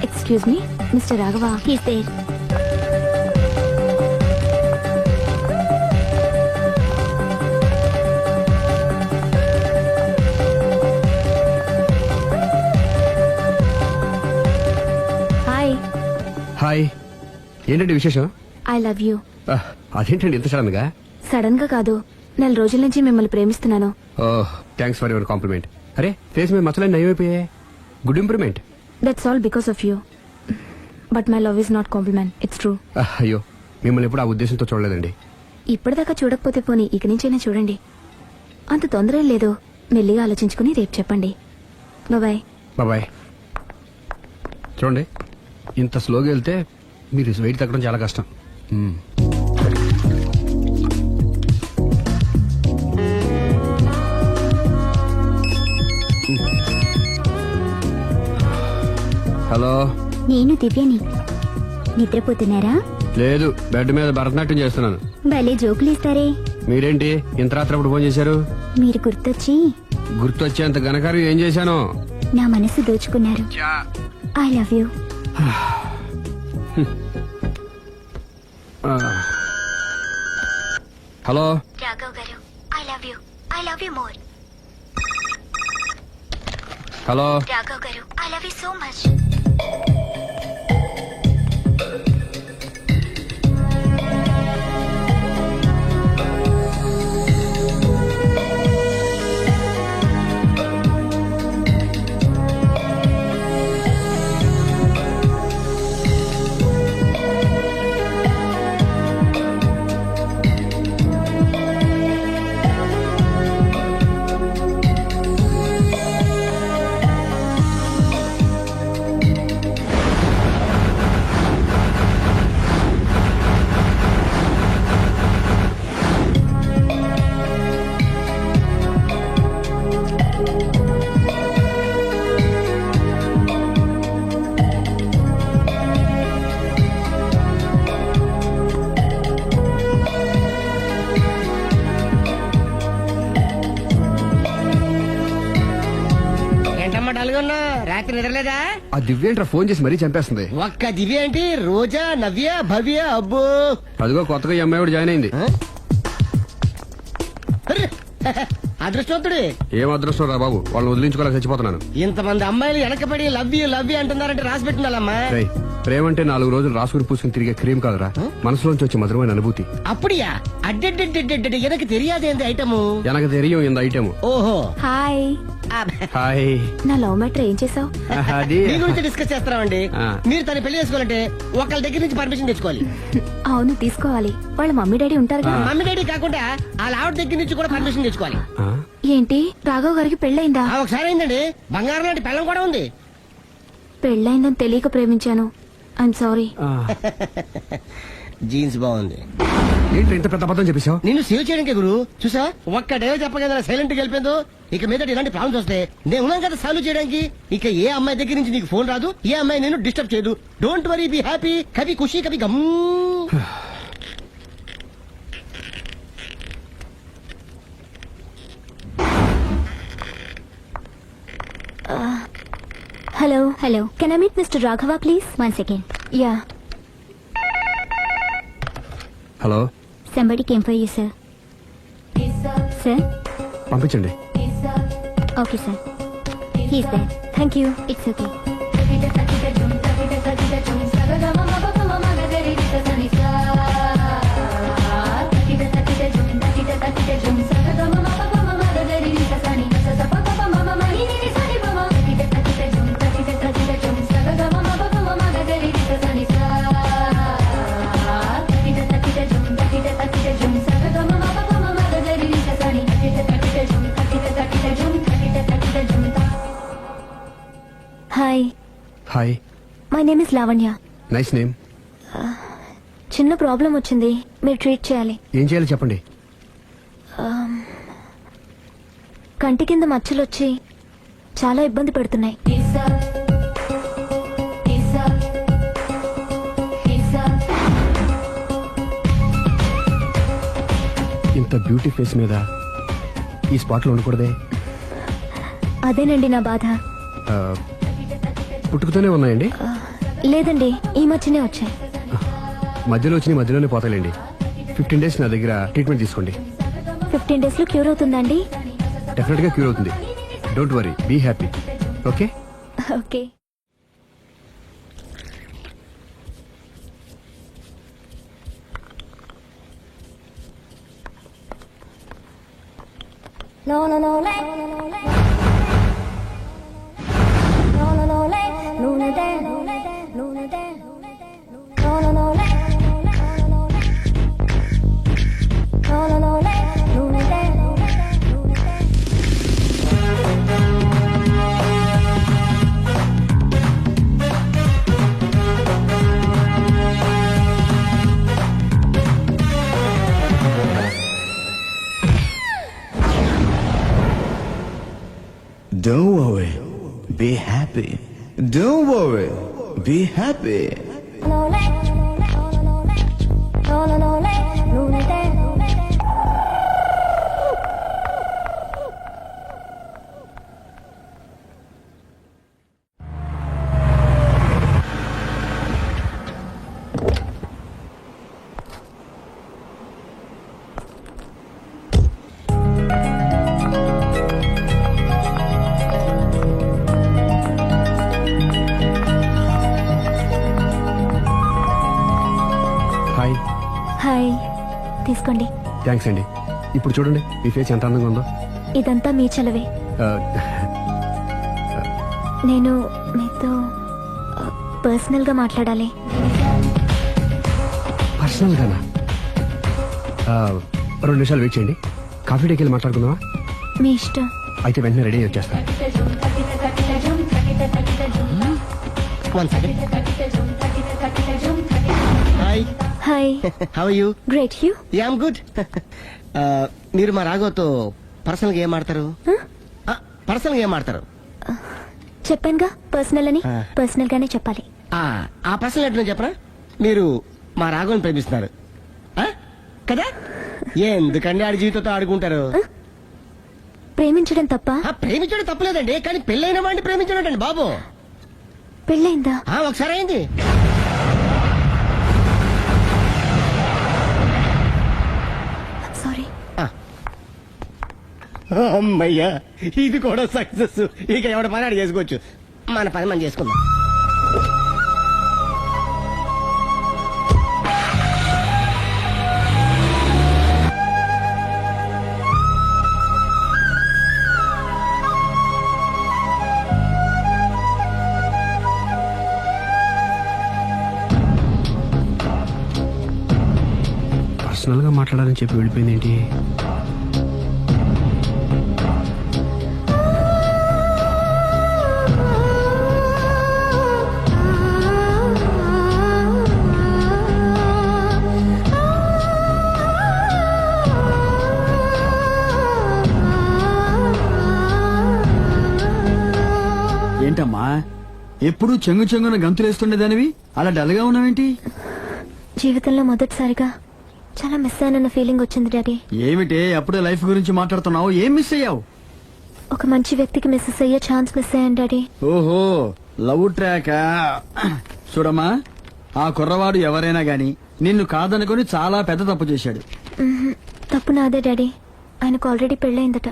Excuse me, mister Raghava. He's there. Hi. Hi. ఏంటండి విశేషం? I love you. అదేంటండి ఇంత సడన్ గా? సడన్ గా కాదు, నెల రోజుల నుంచి మిమ్మల్ని ప్రేమిస్తున్నాను. Thanks for your compliment. అరే ఫేస్ మీద మచ్చలన్నీ నయమైపోయాయి. Good improvement. That's all because of you. But my love is not compliment, it's true. అయ్యో, మిమ్మల్ని ఎప్పుడు ఆ ఉద్దేశంతో చూడలేదండి. ఇప్పటిదాకా చూడకపోతే పోనీ ఇక నుంచైనా చూడండి. అంత తొందర ఏం లేదు, మెల్లిగా ఆలోచించుకుని రేపు చెప్పండి. బాయ్. బాయ్. చూడండి, ఇంత స్లోగా వెళ్తే మీరు వెయిట్ తగ్గడం చాలా కష్టం. హలో, నేను దివ్యని. నిద్రపోతున్నారా? లేదు, బెడ్ మీద భరతనాట్యం చేస్తున్నాను. భలే జోకులు ఇస్తారే. మీరేంటి ఇంత రాత్రి అప్పుడు ఫోన్ చేశారు? మీరు గుర్తొచ్చి గుర్తొచ్చేంత ఘనకార్యం ఏం చేశాను? నా మనసు దోచుకున్నారు. I love you. Hello Raghav garu, I love you. I love you more. Hello Raghav garu, I love you so much. రాత్రి నిద్రలేదా? ఆ దివ్యేంట్రా ఫోన్ చేసి మరీ చంపేస్తుంది. ఒక్క దివ్య ఏంటి, రోజా, నవ్య, భవ్య, అబ్బో. అదిగో కొత్తగా ఈ అమ్మాయి కూడా జాయిన్ అయింది. అదృష్టవంతుడు. ఏం అదృష్టం రా బాబు, వాళ్ళని వదిలించుకోలేక చచ్చిపోతున్నాను. ఇంతమంది అమ్మాయిలు వెనకబడి లవ్ యూ అంటున్నారంటే రాసి పెట్టిండాలమ్మా. రేయ్, ప్రేమ అంటే 4 రోజులు రాసుకుని పూసుకుని తిరిగే క్రీమ్ కాదురా, మనసులోంచి వచ్చే మధురమైన అనుభూతి. అప్పుడియా? అడ్డెడ్డెడ్డెడ్డెడ్ ఎనకు తెలియదేంది ఐటము. ఎనకు తెలియం ఇంత ఐటమ్. ఓహో, హాయ్. హాయ్. నా లవ్ మ్యాటర్ ఏం చేసావు? అది మీ గురించి డిస్కస్ చేస్తున్నామండి. మీరు తన పెళ్లి చేసుకోవాలంటే ఒకళ్ళ దగ్గర నుంచి పర్మిషన్ తెచ్చుకోవాలి. అవును, తీసుకోవాలి. వాళ్ళ మమ్మీ డాడీ ఉంటారు కదా. మమ్మీ డాడీ కాకుండా వాళ్ళ ఆవిడ దగ్గర నుంచి కూడా పర్మిషన్ తెచ్చుకోవాలి. ఏంటి, రాఘవ్ గారికి పెళ్ళైందా? ఒకసారి అయిందండి, బంగారం లాంటి పెళ్ళం కూడా ఉంది. పెళ్ళైందని తెలియక ప్రేమించాను, ఐఎమ్ సారీ. జీన్స్ బాగుంది. ఏంటి ఇంత పెద్ద అబద్ధం చెప్పేశావు? నిన్ను సేవ్ చేయడానికి గురు, చూసా ఒక్క డే చెప్పగల సైలెంట్ గా వెళ్ళిపోయిందో. ఇక మీద ఇలాంటి ప్రాబ్లమ్స్ వస్తే నేను ఉన్నాను కదా సాల్వ్ చేయడానికి. ఇక ఏ అమ్మాయి దగ్గర నుంచి నీకు ఫోన్ రాదు, ఏ అమ్మాయి నేను డిస్టర్బ్ చేయదు. Don't worry, be happy. Kabhi Khushi Kabhi Gham. Hello, can I meet mister Raghava please? 1 second. Yeah. Hello, Somebody came for you, sir. Sir? పంపించండి. Okay, sir. He's there. Thank you. It's okay. Hi, hi. My name is Lavanya. Nice name. చిన్న problem వచ్చింది, మీరు treat చేయాలి. ఏం చేయాలి చెప్పండి. కంటి కింద మచ్చలు వచ్చి చాలా ఇబ్బంది పెడుతున్నాయి. ఇంత బ్యూటీ ఫేస్ మీద ఈ స్పాట్ లో ఉండకూడదే. అదేనండి నా బాధ. పుట్టుకతోనే ఉన్నాయండి? లేదండి, ఈ మధ్యనే వచ్చాయి. మధ్యలో వచ్చి మధ్యలోనే పోతాయిలేండి. 15 days నా దగ్గర ట్రీట్మెంట్ తీసుకోండి. 15 days లో క్యూర్ అవుతుందండి? డెఫినెట్ గా క్యూర్ అవుతుంది. Don't worry, be happy. Okay okay. Don't worry, be happy. Don't worry, be happy. Hi. Hi, తీసుకోండి. థ్యాంక్స్ అండి. ఇప్పుడు చూడండి మీ ఫేస్ ఎంత అందంగా ఉందో. ఇదంతా మీ చలవే. నేను మీతో పర్సనల్ గా మాట్లాడాలి. పర్సనల్ గానా? 2 నిమిషాలు వెయిట్ చేయండి. కాఫీ డేకి వెళ్ళి మాట్లాడుకుందామా? మీ ఇష్టం. అయితే వెంటనే రెడీ వచ్చేస్తాను. One second. Hi. Hi. How are you? Great. You? Yeah, I'm good. మీరు మా రాఘవతో పర్సనల్ గా ఏం ఆడతారు? పర్సనల్ గా ఏం ఆడతారు? చెప్పానుగా పర్సనల్ అని. ఆ. పర్సనల్ గానే చెప్పాలి. ఆ పర్సనల్ ఏంటో చెప్పరా? మీరు మా రాఘవని ప్రేమిస్తున్నారు ఆ? కదా? ఎందుకండి ఆడి జీవితంతో ఆడుకుంటారు? ప్రేమించడం తప్ప? ప్రేమించడం తప్పలేదండి, కానీ పెళ్ళైన వాడిని ప్రేమించడం అండి బాబు. పెళ్ళైందా? ఒకసారి అయింది. సారీ. అమ్మయ్యా, ఇది కూడా సక్సెస్. ఇక ఎవడ పని ఆడు చేసుకోవచ్చు, మన పని మనం చేసుకుందాం. పర్సనల్ గా మాట్లాడాలని చెప్పి వెళ్ళిపోయింది ఏంటి? ఏంటమ్మా ఎప్పుడు చెంగు చెంగున గంతులేస్తుండేదానివి అలా డల్గా ఉన్నావేంటి? జీవితంలో మొదటిసారిగా చాలా మిస్ అయ్యానన్న ఫీలింగ్ వచ్చింది డాడీ. ఏమిటే అప్పుడే లైఫ్ గురించి మాట్లాడుతున్నావు? ఏం మిస్ అయ్యావు? ఒక మంచి వ్యక్తికి మిస్సెస్ అయ్యే ఛాన్స్ మిస్ అయ్యాను డాడీ. ఓహో, లవ్ ట్రాక్. చూడమ్మా, ఆ కుర్రవాడు ఎవరైనా గాని నిన్ను కాదనుకొని చాలా పెద్ద తప్పు చేశాడు. తప్పు నాదే డాడీ. ఆయనకు ఆల్రెడీ పెళ్ళయిందట.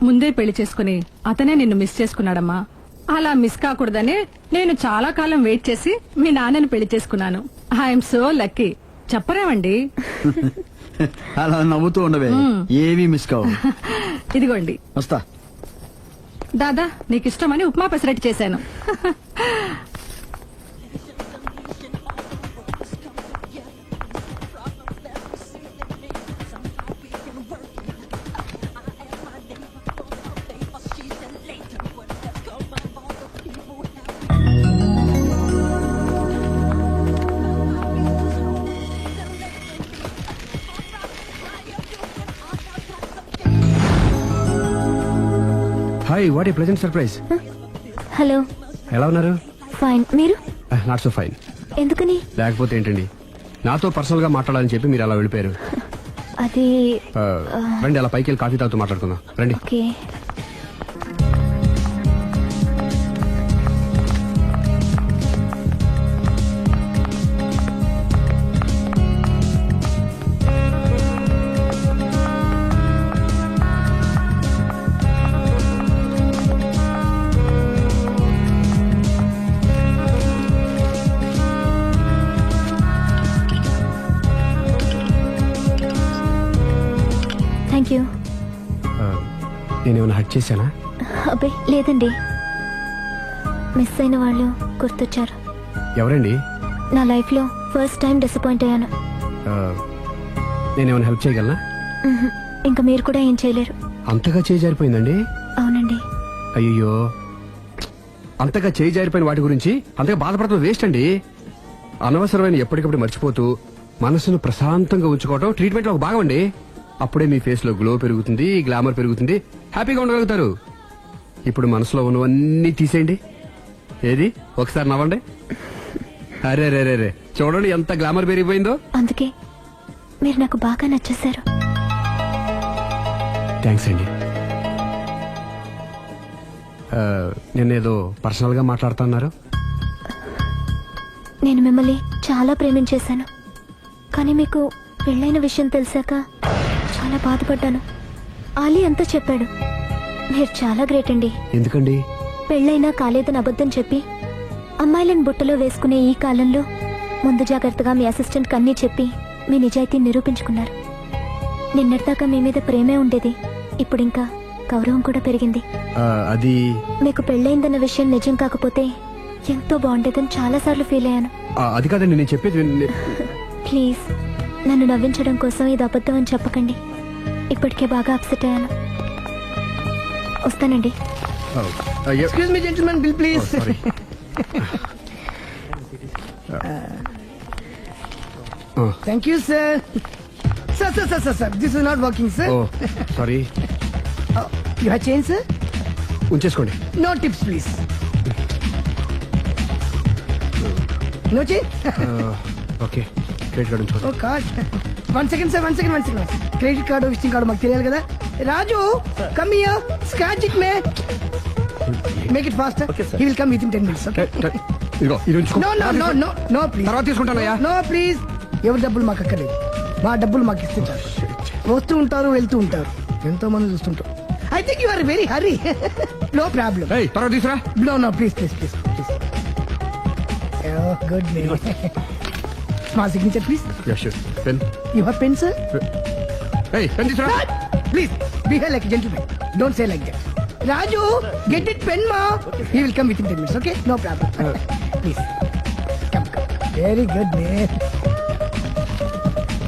ముందే పెళ్లి చేసుకుని అతనే నిన్ను మిస్ చేసుకున్నాడమ్మా. అలా మిస్ కాకూడదని నేను చాలా కాలం వెయిట్ చేసి మీ నాన్నని పెళ్లి చేసుకున్నాను. I'm so lucky. చెప్పరేమండి? అలా నవ్వుతూ ఉండవే, ఏవి మిస్ కావు. ఇదిగోండి. వస్తా. దాదా, నీకు ఇష్టమని ఉప్మా పెసరట్టు చేశాను. Hi, what a pleasant surprise. Hello. ఎలా ఉన్నారు? ఫైన్. మీరు? Not so fine. ఎందుకని? లేకపోతే ఏంటండి, నాతో పర్సనల్ గా మాట్లాడాలని చెప్పి మీరు అలా వెళ్ళిపోయారు. అది రండి, అలా పైకి వెళ్ళి కాఫీ తాగుతూ మాట్లాడుకుందాం. రండి. ఓకే. నేనేమైనా హట్ చేశానా? అబ్బే లేదండి, మిస్ అయిన వాళ్ళు గుర్తొచ్చారు. ఎవరండి? నా లైఫ్ లో ఫస్ట్ టైం డిసప్పాయింట్ అయ్యాను. ఆ, నేనేమైనా హెల్ప్ చేయగలనా? మ్హూ. ఇంకా మీరు కూడా ఏం చేయలేరు. అంతగా చేయి జారిపోయిందండి? అవునండి. అయ్యో, అంతగా చేయి జారిపోయిన వాటి గురించి అంతగా బాధపడటం వేస్ట్ అండి. అనవసరమైన ఎప్పటికప్పుడు మర్చిపోతూ మనసును ప్రశాంతంగా ఉంచుకోవటం ట్రీట్మెంట్ లో ఒక భాగం అండి. అప్పుడే మీ ఫేస్ లో గ్లో పెరుగుతుంది, గ్లామర్ పెరుగుతుంది, హ్యాపీగా ఉండగలుగుతారు. ఇప్పుడు మనసులో ఉన్నవన్నీ తీసేయండి. ఏది ఒకసారి నవ్వండి. అరే రే రే రే, చూడండి ఎంత గ్లామర్ పెరిగిపోయిందో. అందుకే మీరు నాకు బాగా నచ్చేశారు. థ్యాంక్స్ అండి. నేనేదో పర్సనల్ గా మాట్లాడుతున్నారు. నేను మిమ్మల్ని చాలా ప్రేమించేశాను, కానీ మీకు పెళ్ళైన విషయం తెలిసాక చాలా బాధపడ్డాను. ఆలీ అంతా చెప్పాడు. మీరు చాలా గ్రేట్ అండి. ఎందుకండి? పెళ్ళైనా కాలేదని అబద్ధం చెప్పి అమ్మాయిలను బుట్టలో వేసుకునే ఈ కాలంలో ముందు జాగ్రత్తగా మీ అసిస్టెంట్ కన్నీ చెప్పి మీ నిజాయితీ నిరూపించుకున్నారు. నిన్నటిదాకా మీ మీద ప్రేమే ఉండేది, ఇప్పుడు ఇంకా గౌరవం కూడా పెరిగింది. అది మీకు పెళ్ళైందన్న విషయం నిజం కాకపోతే ఎంతో బాగుండేదని చాలాసార్లు ఫీల్ అయ్యాను. అది కాదండి నేను చెప్పేది. ప్లీజ్ నన్ను నవ్వించడం కోసం ఇది అబద్ధం అని చెప్పకండి. ఇప్పటికే బాగా అప్సెట్ అయ్యాను. వస్తానండి. Excuse me gentlemen, bill please. Thank you sir. Sir this is not working sir. Sorry. You have change sir? ఉంచేసుకోండి. No tips please. No change. Okay, credit card ఉంచుకోండి. Oh card. One second sir, one second. Credit card visiting card మాకు తెలియాలి కదా. Raju come here, scratch it may, make it fast. He will come with in 10 minutes. Okay. ఇదిగో ఇది ఉంచుకో. No please. తర్వాత తీసుకుంటానయ్యా. No please. ఎవరి డబ్బులు మాకు అక్కర్లేదు, మా డబ్బులు మాకు ఇస్తే చాలు. వస్తూ ఉంటారు, వెళ్తూ ఉంటారు, ఎంతో మంది చూస్తుంటారు. I think you are very hurry. No problem. తర్వాత తీసురా. No please. Good name. మా signature please. Pen. You have pen sir? Pen తీసురా. Please, behave like a gentleman. Don't say like that. Raju, get it pen, ma. He will come within 10 minutes, okay? No problem. Please. Come. Very good, man.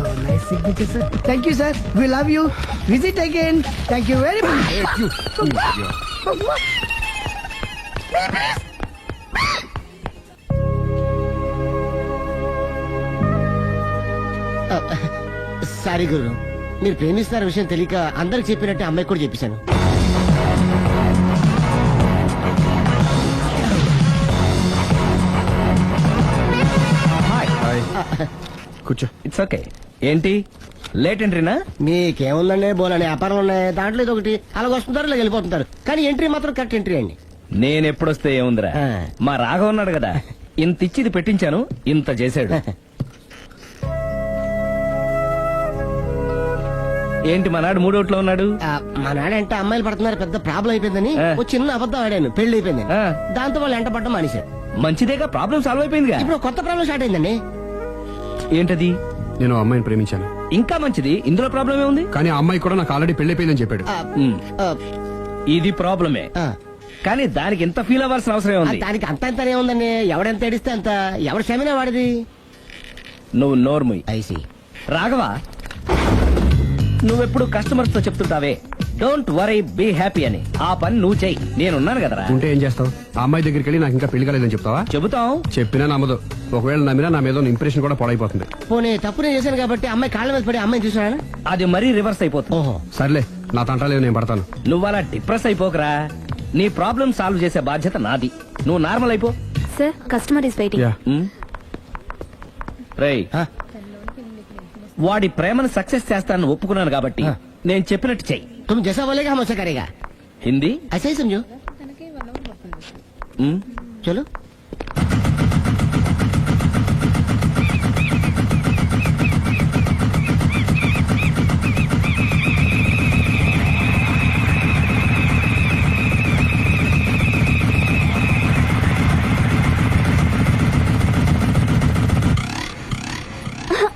Oh, nice signature, sir. Thank you, sir. We love you. Visit again. Thank you very much. Thank you. Sorry guru, మీరు ప్రేమిస్తున్న విషయం తెలియక అందరికి చెప్పినట్టే అమ్మాయి కూడా చెప్పేశాను. కూర్చో. It's okay. ఏంటి లేట్ ఎంట్రీనా? మీకేముందండి, బోలని వ్యాపారాలు ఉన్నాయి, దాంట్లో ఇది ఒకటి అలాగ వస్తుంటారు, ఇలా వెళ్ళిపోతుంటారు, కానీ ఎంట్రీ మాత్రం కరెక్ట్ ఎంట్రీ అండి. నేను ఎప్పుడొస్తే ఏముందిరా, మా రాఘవ ఉన్నాడు కదా, ఇంత ఇచ్చి ఇది పెట్టించాను, ఇంత చేశాడు. ఏంటి మా నాడు మూడోట్లో ఉన్నాడు? మా నాడంటే అమ్మాయిలు పడుతున్నారు, పెద్ద ప్రాబ్లం అయిపోయిందని ఒక చిన్న అబద్ధం ఆడాను, పెళ్లి అయిపోయింది. దాంతో వాళ్ళు ఎంట పడ్డం మానేశారు. మంచిదేగా, ప్రాబ్లం సాల్వ్ అయిపోయిందిగా. ఇప్పుడు కొత్త ప్రాబ్లం స్టార్ట్ అయిందండి. ఏంటది? నేను అమ్మాయిని ప్రేమించాను. ఇంకా మంచిది, ఇందులో ప్రాబ్లం ఏముంది? కానీ ఆ అమ్మాయి కూడా నాకు ఆల్రెడీ పెళ్లిపోయిందని చెప్పాడు. ఇది ప్రాబ్లమే, కానీ దానికి ఎంత ఫీల్ అవ్వాల్సిన అవసరం ఉంది? దానికి అంత ఎంతనే ఉందండి, ఎవడెంత ఏడిస్తే అంత, ఎవరి క్షమేనా వాడిది. నువ్వు నోర్ముయ్. ఐసి రాఘవ, నువ్వెప్పుడు కస్టమర్స్ తో చెప్తుంటావే డోంట్ వరీ బీ హ్యాపీ అని, ఆ పని నువ్వు చెయ్యి, నేనున్నాను కదరా. ఉంటే ఏం చేస్తావు? ఆ అమ్మాయి దగ్గరికి వెళ్ళి నాకు ఇంకా పెళ్లి కాలేదని చెప్తావా? చెబుతాం. చెప్పినా నమ్మదు. ఒకవేళ నమ్మినా నా మీద ఇంప్రెషన్ కూడా పాడైపోతుంది. పోనీ తప్పునే చేశాను కాబట్టి అమ్మాయి కాళ్ళ మీద పడి అమ్మాయిని చూసాను, అది మరీ రివర్స్ అయిపోతుంది. ఓహో సర్లే, నా తంటాలేదు, నేను పడతాను. నువ్వు అలా డిప్రెస్ అయిపోకరా, నీ ప్రాబ్లం సాల్వ్ చేసే బాధ్యత నాది, నువ్వు నార్మల్ అయిపో. Sir, customer is waiting. Yeah. రేయ్, వాడి ప్రేమను సక్సెస్ చేస్తానని ఒప్పుకున్నాను కాబట్టి నేను చెప్పినట్టు చెయ్యి. तुम जैसा बोलेगा हम वैसा करेगा. హిందీ ऐसा ही समझो. चलो.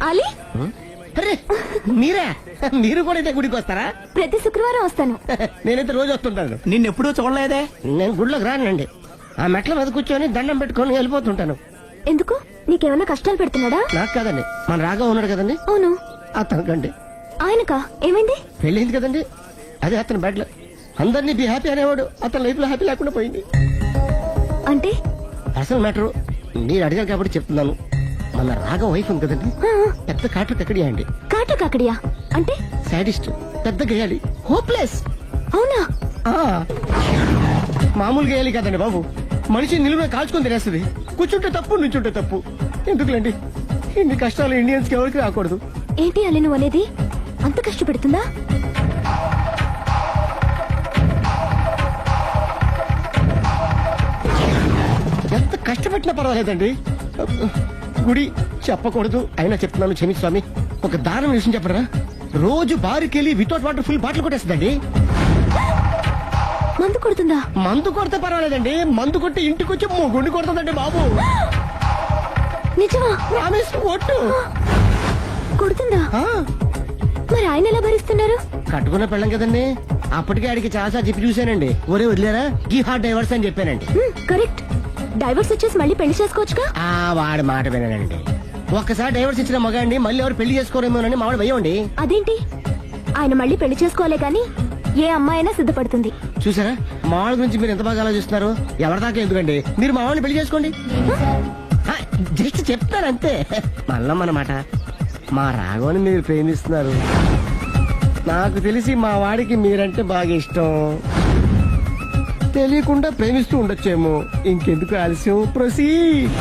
ఆలీ, अरे మీరా? మీరు కూడా అయితే గుడికి వస్తారా? ప్రతి శుక్రవారం వస్తాను. నేనైతే రోజు వస్తుంటాను. నిన్నెప్పుడూ చూడలేదే. నేను గుడిలోకి రానండి. ఆ మెట్ల మీద కూర్చొని దండం పెట్టుకొని వెళ్ళిపోతుంటాను. ఎందుకు? నీకేమైనా కష్టాలు పెడుతున్నాడా? నాకు కాదండి, మన రాగా ఉన్నాడు కదండి, అవును. అతనికండి. ఆయనకా? ఏమైంది? పెళ్ళైంది కదండి, అదే అతని బెడ్ లో అందరినీ బి హ్యాపీ అనేవాడు. అతని లైఫ్ లో హ్యాపీ లేకుండా పోయింది. అంటే అసలు మ్యాటర్ మీరు అడిగారు కాబట్టి చెప్తున్నాను. మన రాగా వైఫ్ ఉంది కదండి, పెద్ద కాటు కక్కడియా అండి. కాటు కాకడియా అంటే? సాడిస్ట్, పెద్ద గేయాలి, హోప్లెస్. అవునా? మామూలు గేయాలి కదండి బాబు, మనిషి నిలువున కాల్చుకొని తినేస్తుంది. కూర్చుంటే తప్పు, నుంచుంటే తప్పు. ఎందుకులేండి ఇన్ని కష్టాలు ఇండియన్స్ కి ఎవరికి రాకూడదు. ఏంటి అల్లి నువ్వు అనేది? అంత కష్టపెడుతుందా? ఎంత కష్టపెట్టినా పర్వాలేదండి. గుడి చెప్పకూడదు అయినా చెప్తున్నాను, క్షమించు స్వామి. ఒక దారుణ విషయం చెప్పరా, రోజు బారుకెళ్ళి వితౌట్ వాటర్ ఫుల్ బాటిల్ కొట్టేస్తుందండి. మందు కొడుతుందా? మందు కొడితే పర్వాలేదండి, మందు కొట్టి ఇంటికి వచ్చి గుండి కొడుతుందండి బాబు. నిజమా? ప్రామిస్, ఒట్టు. కొడుతుందా? ఆ, మరి ఆయన ఎలా భరిస్తున్నారు? కట్టుకున్న పెళ్ళం కదండి. అప్పటికే ఆడికి చాలా చెప్పి చూశానండి. ఒరే వదిలేరా, గీ హార్ట్ డైవర్స్ అని చెప్పానండి. కరెక్ట్. డైవర్స్ వచ్చేసి మళ్ళీ పెళ్లి చేసుకోవచ్చుగా. ఆ వాడి మాట వినండి. ఒక్కసారి డైవర్స్ ఇచ్చిన మగాండి మళ్ళీ ఎవరు పెళ్లి చేసుకోరేమోనని మావాడు భయం. అదేంటి? ఆయన మళ్ళీ పెళ్లి చేసుకోలే కానీ ఏ అమ్మాయినా సిద్ధపడుతుంది. చూసారా, మావాళ్ళ గురించి మీరు ఎంత బాగా ఆలోచిస్తున్నారు. ఎవరిదాకా ఎందుకండి, మీరు మావాడిని పెళ్లి చేసుకోండి. జస్ట్ చెప్తారు అంతే. మల్లమ్మన్నమాట, మా రాఘవని మీరు ప్రేమిస్తున్నారు. నాకు తెలిసి మా వాడికి మీరంటే బాగా ఇష్టం. తెలియకుండా ప్రేమిస్తూ ఉండొచ్చేమో. ఇంకెందుకు ఆలస్యం, ప్రొసీడ్.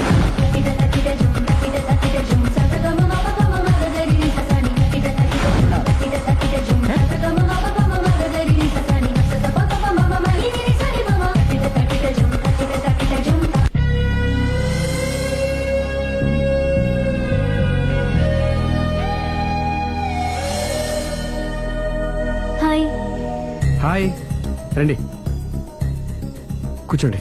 హాయ్. హాయ్, రండి కూర్చోండి.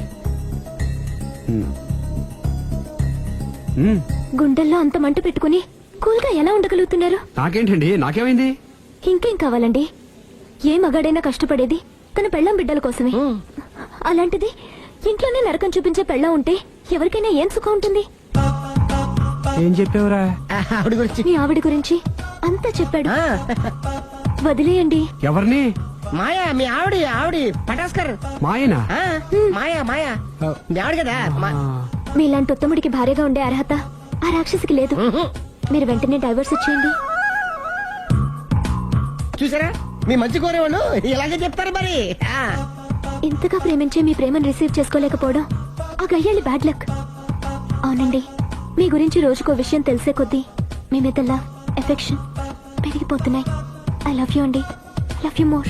గుండెల్లో అంత మంట పెట్టుకుని కూల్గా ఎలా ఉండగలుగుతున్నారు? నాకేంటండి, నాకేమైంది? ఇంకేం కావాలండి? ఏ మగాడైనా కష్టపడేది తన పెళ్ళాం బిడ్డల కోసమే. అలాంటిది ఇంట్లోనే నరకం చూపించే పెళ్ళాం ఉంటే ఎవరికైనా ఏం సుఖం ఉంటుంది? ఏం చెప్పావురా? ఆవిడ గురించి. మీ ఆవిడ గురించి అంతా చెప్పాడు. వదిలేయండి. ఎవరిని? మాయా, మీ ఆవిడ పటాస్కర్. మాయనా? మాయా మీ ఆవిడ కదా. మీలాంటి ఉత్తముడికి భార్యగా ఉండే అర్హత ఆ రాక్షసికి లేదు. మీరు వెంటనే డైవర్స్ ఇచ్చేయండి. చూసారా, మీ మంచి కోరేవాళ్ళు ఇలాగే చెప్తారు మరి. ఇంతగా ప్రేమించే మీ ప్రేమను రిసీవ్ చేసుకోలేకపోవడం ఆ గయ్యాలి బ్యాడ్ లక్. అవునండి, మీ గురించి రోజుకో విషయం తెలిసే కొద్దీ మీ మీద లవ్, ఎఫెక్షన్ పెరిగిపోతున్నాయి. ఐ లవ్ యూ అండి. Love you more.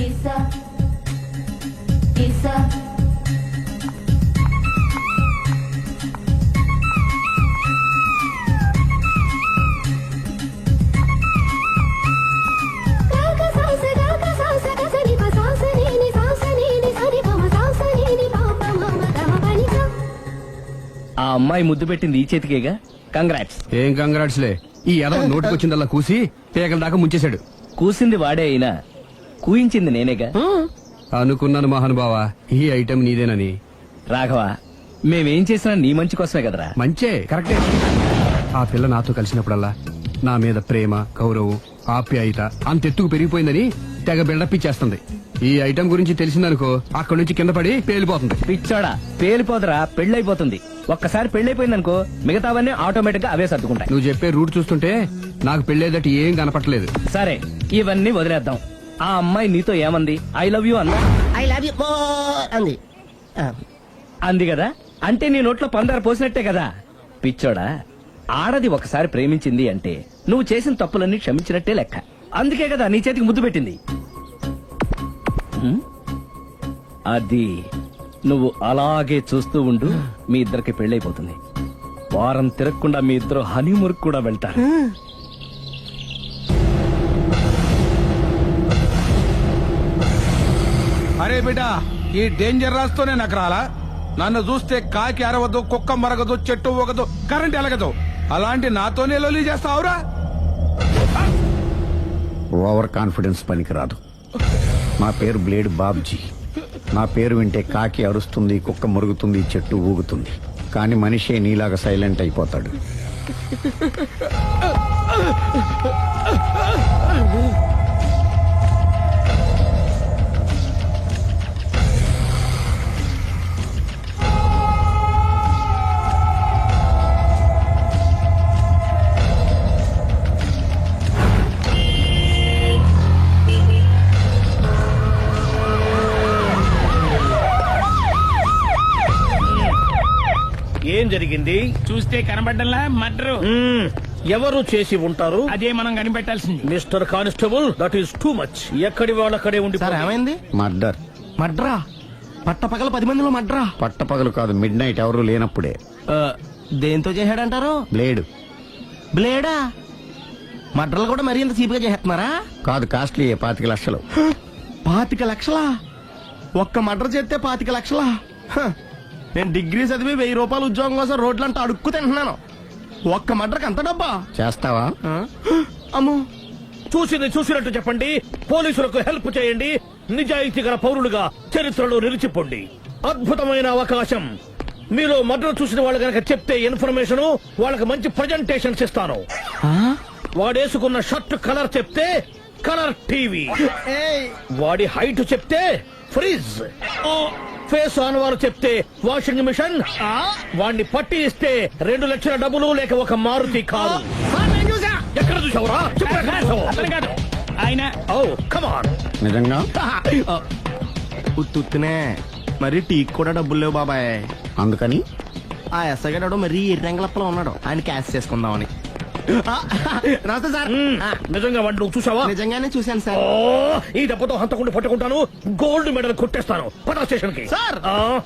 ఆ అమ్మాయి ముద్దు పెట్టింది ఈ చేతికేగా. కంగ్రాట్స్. ఏం కంగ్రాట్స్లే, ఈ ఎదవ నోటికొచ్చిందల్లా కూసి పేకల దాకా ముంచేశాడు. కూసింది వాడే అయినా కూయించింది నేనేగా. అనుకున్నాను మహానుభావా, ఈ ఐటెం నీదేనని. రాఘవ, మేమేం చేసినా నీ మంచి కోసమే కదరా. మంచే, కరెక్టే. ఆ పిల్ల నాతో కలిసినప్పుడల్లా నా మీద ప్రేమ, గౌరవం, ఆప్యాయత అంతెత్తుకు పెరిగిపోయిందని తెగ బిల్డప్ ఇచ్చేస్తుంది. ఈ ఐటెం గురించి తెలిసిందనుకో, అక్కడి నుంచి కింద పడి పేలిపోతుంది. పిచ్చోడా, పేలిపోదరా, పెళ్ళైపోతుంది. ఒక్కసారి పెళ్ళైపోయిందనుకో మిగతావన్నీ ఆటోమేటిక్ గా అవే సర్దుకుంటాయి. నువ్వు చెప్పే రూట్ చూస్తుంటే నాకు పెళ్ళేదట ఏం కనపట్లేదు. సరే, ఇవన్నీ వదిలేద్దాం. ఆ అమ్మాయి నీతో ఏమంది? ఐ లవ్ యూ అన్నా? ఐ లవ్ యూ అంది. అంది కదా, అంటే నీ నోట్లో పందారు పోసినట్టే కదా. పిచ్చోడా, ఆడది ఒకసారి ప్రేమించింది అంటే నువ్వు చేసిన తప్పులన్నీ క్షమించినట్టే లెక్క. అందుకే కదా నీ చేతికి ముద్దు పెట్టింది. అది నువ్వు అలాగే చూస్తూ ఉండు, మీ ఇద్దరికి పెళ్ళైపోతుంది. వారం తిరగకుండా మీ ఇద్దరు హనీమూర్ కూడా వెళ్తారు. అరే బిడ్డా, ఈ డేంజర్ రాస్తూనే నాకు రాలా. నన్ను చూస్తే కాకి అరవదు, కుక్క మరగదు, చెట్టు ఊగదు, కరెంట్ ఎలగదు. అలాంటి నాతోనే లొలి చేస్తావురా? ఓవర్ కాన్ఫిడెన్స్ పనికిరాదు. నా పేరు బ్లేడ్ బాబ్జీ. నా పేరు వింటే కాకి అరుస్తుంది, కుక్క మురుగుతుంది, చెట్టు ఊగుతుంది. కానీ మనిషే నీలాగా సైలెంట్ అయిపోతాడు. ఏం జరిగింది? చూస్తే కనబడ్డలా మర్డరు. ఎవరు చేసి ఉంటారు? అదే మనం కనిపెట్టాల్సింది. Mister constable, that is too much. ఎక్కడి వాళ్ళక్కడే ఉండి సార్ ఏమైంది? మర్డర్. మడ్రా పట్ట పగల 10 మందిలో మడ్రా. పట్టపగలు కాదు, మిడ్ నైట్ ఎవరు లేనప్పుడే. దేంతో చేశాడంటారు? బ్లేడ్. బ్లేడా? మడ్రలు కూడా మరీ ఇంత చీప్ గా చేస్తున్నారా? కాదు, కాస్ట్లీ 25 లక్షలు. 25 లక్షలా? ఒక్క మడ్ర చేస్తే 25 లక్షలా? హ, నేను డిగ్రీ చదివి 1000 రూపాయలు ఉద్యోగం కోసం రోడ్లంతా అడుక్కు తింటున్నాను. ఒక్క మడ్రకు అంత డబ్బా? చేస్తావా? అమ్మో, చూసినట్టు చెప్పండి. పోలీసులకు హెల్ప్ చేయండి. నిజాయితీ గల పౌరులుగా చరిత్రలో నిలిచిపోండి. అద్భుతమైన అవకాశం. మీలో మర్డర్ చూసిన వాళ్ళు కనుక చెప్తే ఇన్ఫర్మేషన్, వాళ్ళకి మంచి ప్రజెంటేషన్స్ ఇస్తాను. వాడేసుకున్న షర్ట్ కలర్ చెప్తే కలర్ టీవీ, వాడి హైట్ చెప్తే ఫ్రిజ్, ఫేస్ ఆన్ వారు చెప్తే వాషింగ్ మిషన్, వాడిని పట్టి ఇస్తే 2 లక్షల డబ్బులు లేక ఒక మారుతి కారు. ఎక్కడ చూసావురా? అతను కాదు ఆయన. Oh come on. నిజంగా? ఉత్తునే మరి టీకి కూడా డబ్బులు లేవు బాబాయ్. అందుకని ఆ ఎస్ఐ గారు మరీ ఎర్రంగలప్పలో ఉన్నాడు, ఆయన క్యాష్ చేసుకుందామని. నమస్తే సార్. నిజంగా వాడిని నువ్వు చూసావా? నిజంగానే చూశాను సార్. ఈ దెబ్బతో హంతకుండా పట్టుకుంటాను, గోల్డ్ మెడల్ కొట్టేస్తాను. పద స్టేషన్ కి. సార్,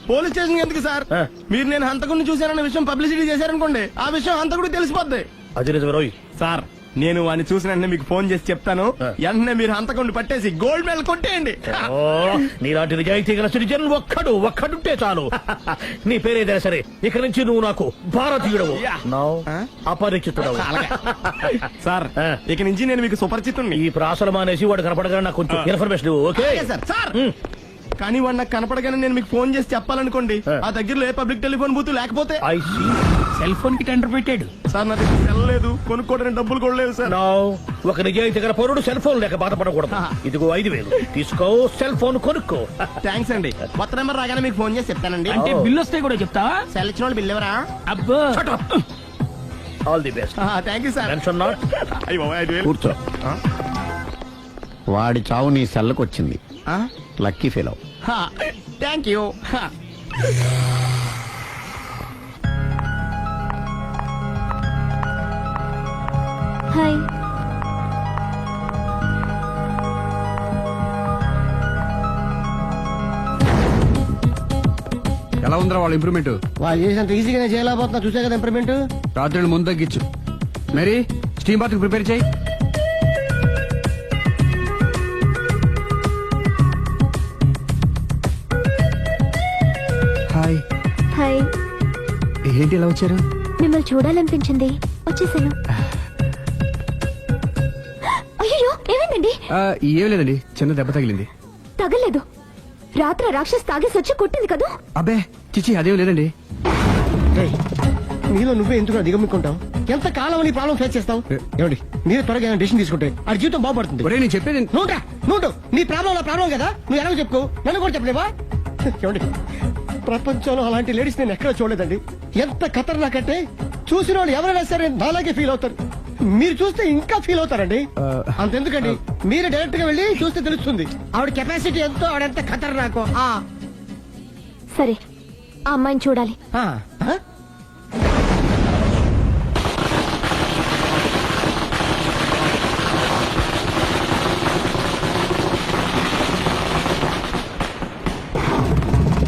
పోలీస్ స్టేషన్ ఎందుకు సార్? మీరు నేను హంతకుడిని చూశానన్న విషయం పబ్లిసిటీ చేశారనుకోండి, ఆ విషయం హంతకుడికి తెలిసిపోద్ది. అది నిజమే రోయ్. సార్, నేను వాడిని చూసిన వెంటనే మీకు ఫోన్ చేసి చెప్తాను. వెంటనే మీరు హంతకుడిని పట్టేసి గోల్డ్ మెడల్ కొట్టేయండి. నీలాంటి నిజాయితీ గల సిటిజన్ ఒక్కడుంటే చాలు. నీ పేరేదైనా సరే, ఇక నుంచి నువ్వు నాకు భారతీయుడవు, అపరిచితుడవు. సార్, ఇక నుంచి నేను మీకు సుపరిచితుడిని. ఈ ప్రాసలు మానేసి వాడు కనపడగానే నాకు కొంచెం ఇన్ఫర్మేషన్ ఇవ్వు, ఓకే? సార్. సార్, కానీ వాడు నాకు కనపడగానే నేను మీకు ఫోన్ చేసి చెప్పాలనుకోండి, ఆ దగ్గరలో ఏ పబ్లిక్ టెలిఫోన్ బూత్ లేకపోతే. సెల్ ఫోన్ కి టెండర్ పెట్టాడు సార్. నా దగ్గర సెల్ లేదు, కొనుక్కోవడానికి డబ్బులు కూడా లేవు సార్. ఒక నిజాయితీ గల పౌరుడు సెల్ ఫోన్ లేక బాధపడకూడదు. ఇదిగో 5000 తీసుకో, సెల్ ఫోన్ కొనుక్కో. థ్యాంక్స్ అండి. కొత్త నెంబర్ రాగానే మీకు ఫోన్ చేసి చెప్తానండి. అంటే బిల్ వస్తే కూడా చెప్తావా? సెల్ ఇచ్చిన వాళ్ళు బిల్ ఎవరా? అబ్బో, all the best. Thank you sir. Tension not. కూర్చో. వాడి చావు నీ సెల్లకు వచ్చింది. Lucky fellow. Thank you. Hi. ఎలా ఉందిరా వాళ్ళ ఇంప్రూవ్మెంట్? వాళ్ళు చేసినంత ఈజీగానే చేయలేకపోతున్నా. చూసే కదా ఇంప్రూవ్మెంట్. రాత్రి ముందు తగ్గించు. మరి స్టీమ్ బాత్ ప్రిపేర్ చేయి. హాయ్. హాయ్. ఏంటి ఎలా వచ్చారు? మిమ్మల్ని చూడాలనిపించింది, వచ్చేసాను. అయ్యో, ఏమైందండి? ఏం లేదండి, చిన్న దెబ్బ తగిలింది. తగలేదు. రాత్రి రాక్షస్ తాగేసి వచ్చి కొట్టింది కదా? అబ్బే చిచి, అదేం లేదండి. నీలో నువ్వే ఎందుకు దిగమ్ముకుంటావు? ఎంత కాలం నీ ప్రాబ్లం ఫేస్ చేస్తావు? ఏమండి, మీరు త్వరగా డిసిషన్ తీసుకుంటే ఆ జీవితం బాగుపడుతుంది. ఒరే నేను చెప్పేది నువ్వు నీ ప్రాబ్లం నా ప్రాబ్లం కదా, నువ్వు ఎలాగో చెప్పుకో, నన్ను కూడా చెప్పలేవా? ఏమండి, ప్రపంచంలో అలాంటి లేడీస్ నేను ఎక్కడ చూడలేదండి. ఎంత ఖతర్నాకంటే చూసిన వాళ్ళు ఎవరైనా సరే నాలాగే ఫీల్ అవుతారు. మీరు చూస్తే ఇంకా ఫీల్ అవుతారండి. అంతెందుకండి, మీరు డైరెక్ట్ గా వెళ్ళి చూస్తే తెలుస్తుంది ఆవిడ కెపాసిటీ ఎంతో, ఆవిడెంత ఖతర్నాకో. సరే, ఆ అమ్మాయిని చూడాలి.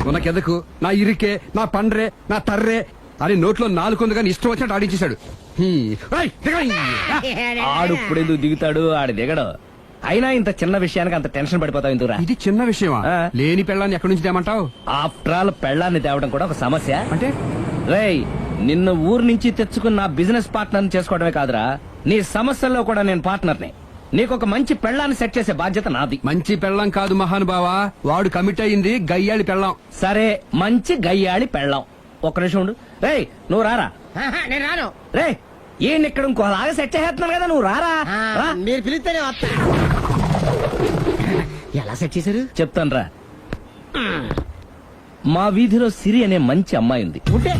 ఉనకెదకు నా ఇరికే, నా పండ్రే, నా తర్రే అని నోట్లో 4 ఉంది కానీ ఇష్టం వచ్చినట్టు ఆడించేశాడు. ఆడు ఇప్పుడు ఎందుకు దిగుతాడు? ఆడు దిగడు. అయినా ఇంత చిన్న విషయానికి అంత టెన్షన్ పడిపోతావు ఎందుకురా? ఇది చిన్న విషయమా? లేని పెళ్ళాన్ని ఎక్కడి నుంచి తేమంటావు? ఆఫ్టర్ ఆల్ పెళ్ళాన్ని తేవడం కూడా ఒక సమస్య అంటే? రేయ్, నిన్ను ఊరు నుంచి తెచ్చుకున్న నా బిజినెస్ పార్ట్నర్ చేసుకోవడమే కాదురా, నీ సమస్యల్లో కూడా నేను పార్ట్నర్ని. నీకు ఒక మంచి పెళ్ళాన్ని సెట్ చేసే బాధ్యత నాది. మంచి పెళ్ళం కాదు మహానుభావా, వాడు కమిట్ అయింది గయ్యాళి పెళ్ళం. సరే, మంచి గయ్యాళి పెళ్ళాం. ఒక్క నిమిషం ఉండు. రేయ్ నువ్వు రారా. నేను రాను. రే ఈయన ఇక్కడ ఇంకోలాగా సెట్ చేస్తున్నాను కదా, నువ్వు రారా. రా. మీరు పిలిస్తేనే వస్తా. ఎలా సెట్ చేశారు చెప్తాను రా. మా వీధిలో సిరి అనే మంచి అమ్మాయి ఉంది. ఉంటే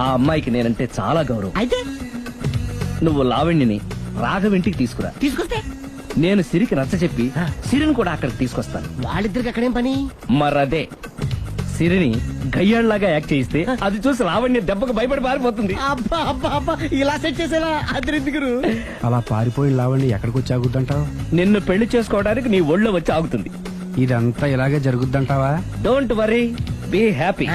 ఆ అమ్మాయికి నేనంటే చాలా గౌరవం. అయితే నువ్వు లావణ్యని రాఘవింటికి తీసుకురా. తీసుకొస్తే నేను సిరికి నచ్చ చెప్పి సిరిని కూడా అక్కడికి తీసుకొస్తాను. వాళ్ళిద్దరికి అక్కడేం పని? మరదే సిరిని గయ్యాళ్లాగా యాక్ట్ చేయిస్తే అది చూసి లావణ్య దెబ్బకు భయపడి పారిపోతుంది. అబ్బా అబ్బా అబ్బా, ఇలా సెట్ చేసేలా అద్దెందుకు? అలా పారిపోయిన లావణ్ణి ఎక్కడికి వచ్చి ఆగుద్దంటావు? నిన్ను పెళ్లి చేసుకోవడానికి నీ ఒళ్ళో వచ్చి ఆగుతుంది. ఇదంతా ఇలాగే జరుగుద్దంటావా? Don't worry, be happy.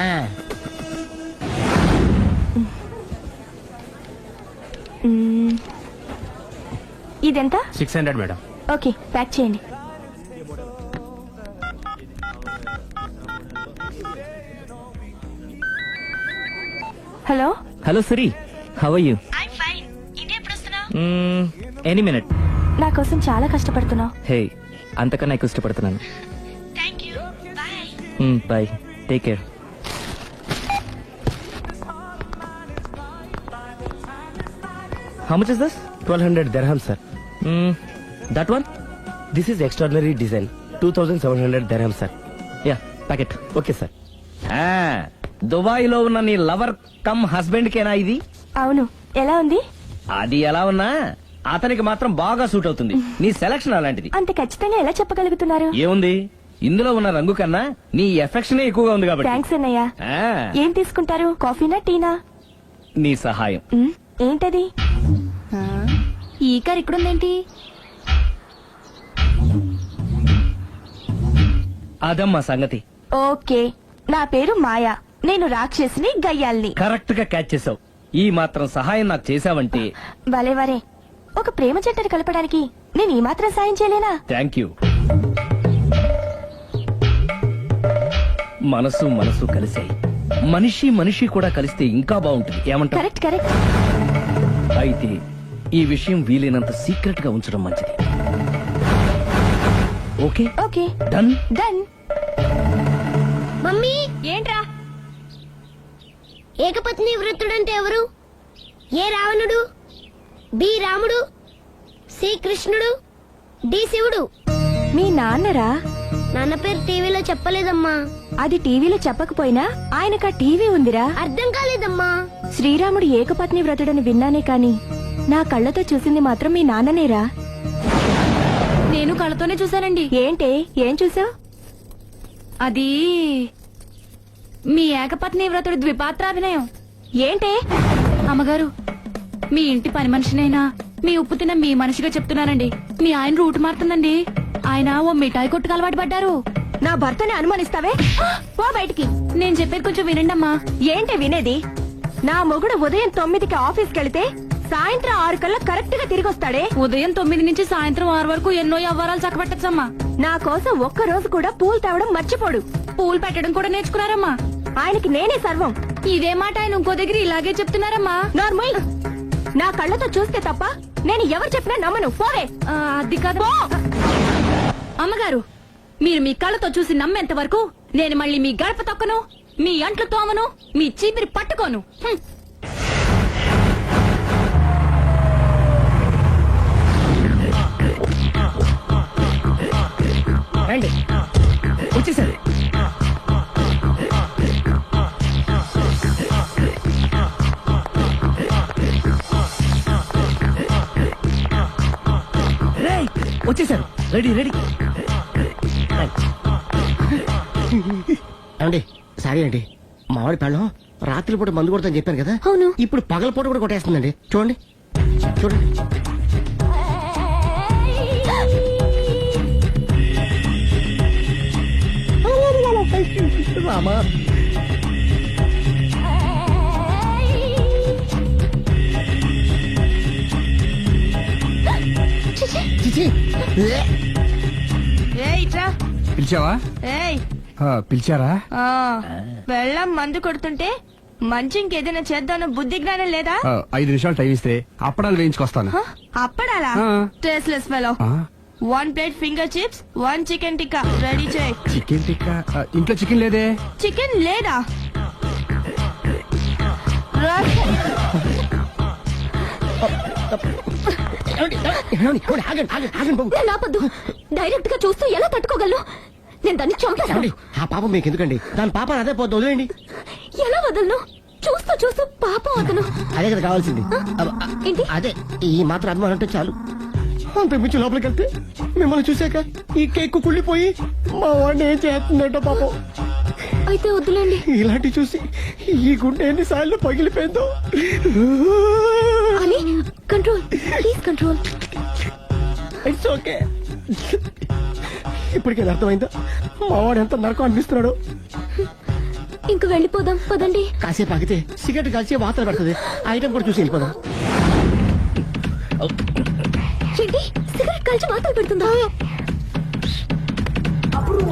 ఇదెంత? 600 మేడం. ఓకే, ప్యాక్ చేయండి. Hello hello Siri, how are you? Any minute. నా కోసం చాలా కష్టపడుతున్నావు. హే, అంతకన్నా ఎక్కువ ఇష్టపడుతున్నాను. Bye, take care. How much is this? 1200 dirham, sir. That one? This is extraordinary design. 2700 dirham, sir. Yeah, pack it. Okay, sir. Dubai లో ఉన్న నీ లవర్ కమ్ హస్బెండ్ కేనా ఇది? అవును, ఎలా ఉంది? అది ఎలా ఉన్నా అతనికి మాత్రం బాగా సూట్ అవుతుంది. నీ సెలక్షన్ అలాంటిది. అంత ఖచ్చితంగా ఎలా చెప్పగలుగుతున్నారు? ఏముంది, ఇందులో ఉన్న రంగు కన్నా నీ ఎఫెక్షన్ ఎక్కువగా ఉంది కాబట్టి. థ్యాంక్స్ అన్నయ్య. ఆ, ఏం తీసుకుంటారు, కాఫీనా టీనా? నీ సహాయం. ఏంటది? ఈ కార్ ఇక్కడుందేంటి? అదమ్మా సంగతి. ఓకే, నా పేరు మాయా. నేను రాక్షసిని, గయ్యాల్ని. కరెక్ట్ గా క్యాచ్ చేసావు. ఈ మాత్రం సహాయం నాకు చేసావంటే. వలే వరే, ఒక ప్రేమ జంటని కలపడానికి నేను ఈ మాత్రం సాయం చేయలేనా? Thank you. మనసు మనసు కలిసాయి, మనిషి మనిషి కూడా కలిస్తే ఇంకా బాగుంటుంది. ఏమంటావు? Correct correct. అయితే ఈ విషయం వీలైనంత సీక్రెట్ గా ఉంచడం మంచిది. Okay okay, done. Done. Mummy, ఏంట్రా? ఏకపత్ని వృత్తుడంటే ఎవరు? ఏ రావణుడు, బి రాముడు, సి కృష్ణుడు, డి శివుడు. మీ నాన్నరా? నాన్న పేరు టీవీలో చెప్పలేదమ్మా. అది టీవీలో చెప్పకపోయినా ఆయనకా టీవీ ఉందిరా. అర్థం కాలేదమ్మా. శ్రీరాముడు ఏకపత్ని వ్రతుడని విన్నానే కాని నా కళ్ళతో చూసింది మాత్రం మీ నాన్ననేరా. నేను కళ్ళతోనే చూశానండి. ఏంటే, ఏం చూసావు? అది మీ ఏకపత్ని వ్రతుడి ద్విపాత్రాభినయం. ఏంటే? అమ్మగారు, మీ ఇంటి పని మనిషినైనా మీ ఉప్పు తిన్న మీ మనిషిగా చెప్తున్నానండి. మీ ఆయన రూట్ మారుతుందండి. ఆయన ఓ మిఠాయి కొట్టుకు అలవాటు పడ్డారు. నా భర్తని అనుమానిస్తావే, పో బయటికి. నేను చెప్పేది కొంచెం వినండమ్మా. ఏంటి వినేది? నా మొగుడు ఉదయం 9కి ఆఫీస్కి వెళితే సాయంత్రం 6 కల్లా కరెక్ట్ గా తిరిగి వస్తాడే. ఉదయం 9 నుంచి సాయంత్రం 6 వరకు ఎన్నో వ్యవహారాలు చక్కబెట్టచ్చమ్మా. నా కోసం ఒక్క రోజు కూడా పూలు తేవడం మర్చిపోడు. పూలు పెట్టడం కూడా నేర్చుకున్నారమ్మా. ఆయనకి నేనే సర్వం. ఇదే మాట ఆయన ఇంకో దగ్గర ఇలాగే చెప్తున్నారమ్మా. నార్మల్, నా కళ్ళతో చూస్తే తప్ప నేను ఎవరు చెప్పినా నమ్మను. పోవే. అది కాదు అమ్మగారు, మీరు మీ కళ్ళతో చూసి నమ్మేంత వరకు నేను మళ్ళీ మీ గడప తొక్కను, మీ అంట్లు తోమను, మీ చీపిరి పట్టుకోను. రండి, వచ్చేసారు. వచ్చేసారు. Ready ready. ఏమండి, సారీ అండి, మామిడి పెళ్ళం రాత్రిపూట మందు కొడతాను చెప్పాను కదా. అవును. ఇప్పుడు పగలపూట కూడా కొట్టేస్తుందండి. చూడండి చూడండి. రామా, చిచి. పిలిచావా? పిలిచారా? వెళ్ళం మందు కొడుతుంటే మంచి ఇంకేదైనా చేద్దామన్న బుద్ధి జ్ఞానం లేదా 5 నిమిషాలు టైం ఇస్తే అప్పడాలు వేయించుకొస్తాను. హ? అప్పడాలా ఆ. టేస్ట్లెస్ ఫెలో ఆ, 1 plate finger chips 1 chicken tikka ready చేయి. చికెన్ టిక్కా ఇంట్లో చికెన్ లేదే. చికెన్ లేదా రా. నేను ఆపొద్దు. డైరెక్ట్ గా చూస్తూ ఎలా తట్టుకోగలను? నేను దాన్ని చంపేస్తాను. ఆ పాపం మీకు ఎందుకండి? దాని పాప అదే పోతుంది, వదిలేండి. ఎలా వదలను? చూస్తూ చూస్తూ పాపం అతను. అదే కదా కావాల్సింది. ఏంటి? అదే ఈ మాత్రం అభిమానం అంటే చాలు. అంత మించి లోపలికి వెళ్తే మిమ్మల్ని చూసాక ఈ కేక్ కుళ్ళిపోయి మా వాడిని ఏం చేస్తుందంటో పాపం. అయితే వద్దులేండి. ఇలాంటి చూసి ఈ గుండె ఎన్నిసార్లు పగిలిపోయిందో. అని control, please control. It's okay. ఇప్పటికే అర్థమైందా మా వాడు ఎంత నరకం అనిపిస్తున్నాడు? ఇంక వెళ్ళిపోదాం పదండి. కాసేపు ఆగితే సిగరెట్ కలిసి వాతలు పడుతుంది. ఆ ఐటమ్ కూడా చూసి వెళ్ళిపోదాం. ఏంటి సిగరెట్ కాల్చి వాతలు పెడుతుందా?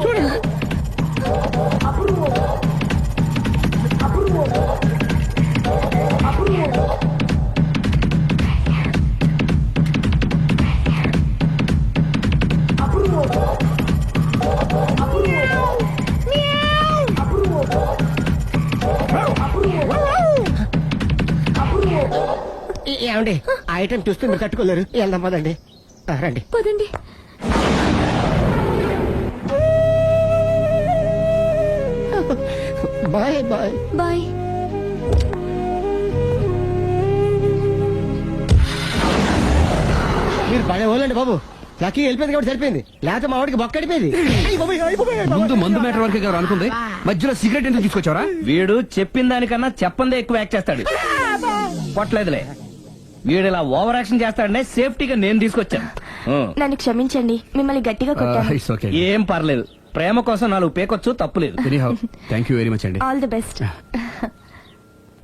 చూడండి. ఏమండి ఆ ఐటమ్ చూస్తే మీరు తట్టుకోలేరు. వెళ్దాం పదండి. రండి. పదండి. Bye bye bye. మీరు పడే వాళ్ళండి బాబు. లక్కీ వెళ్ళిపోయింది కాబట్టి సరిపోయింది, లేకపోతే మా వాడికి బొక్క అడిపోయింది. ముందు మందు మ్యాటర్ వరకే గారు అనుకుంది, మధ్యలో సిగరెట్ ఎందుకు తీసుకొచ్చావరా? వీడు చెప్పిన దానికన్నా చెప్పందే ఎక్కువ యాక్ట్ చేస్తాడు. కొట్టలేదులే, వీడు ఇలా ఓవర్ యాక్షన్ చేస్తాడనే సేఫ్టీగా నేను తీసుకొచ్చాను. నన్ను క్షమించండి, మిమ్మల్ని గట్టిగా కొట్టాను. It's okay. ఏం పర్లేదు, ప్రేమ కోసం 4 పేకొచ్చు, తప్పులేదు. Anyhow thank you very much అండి. All the best.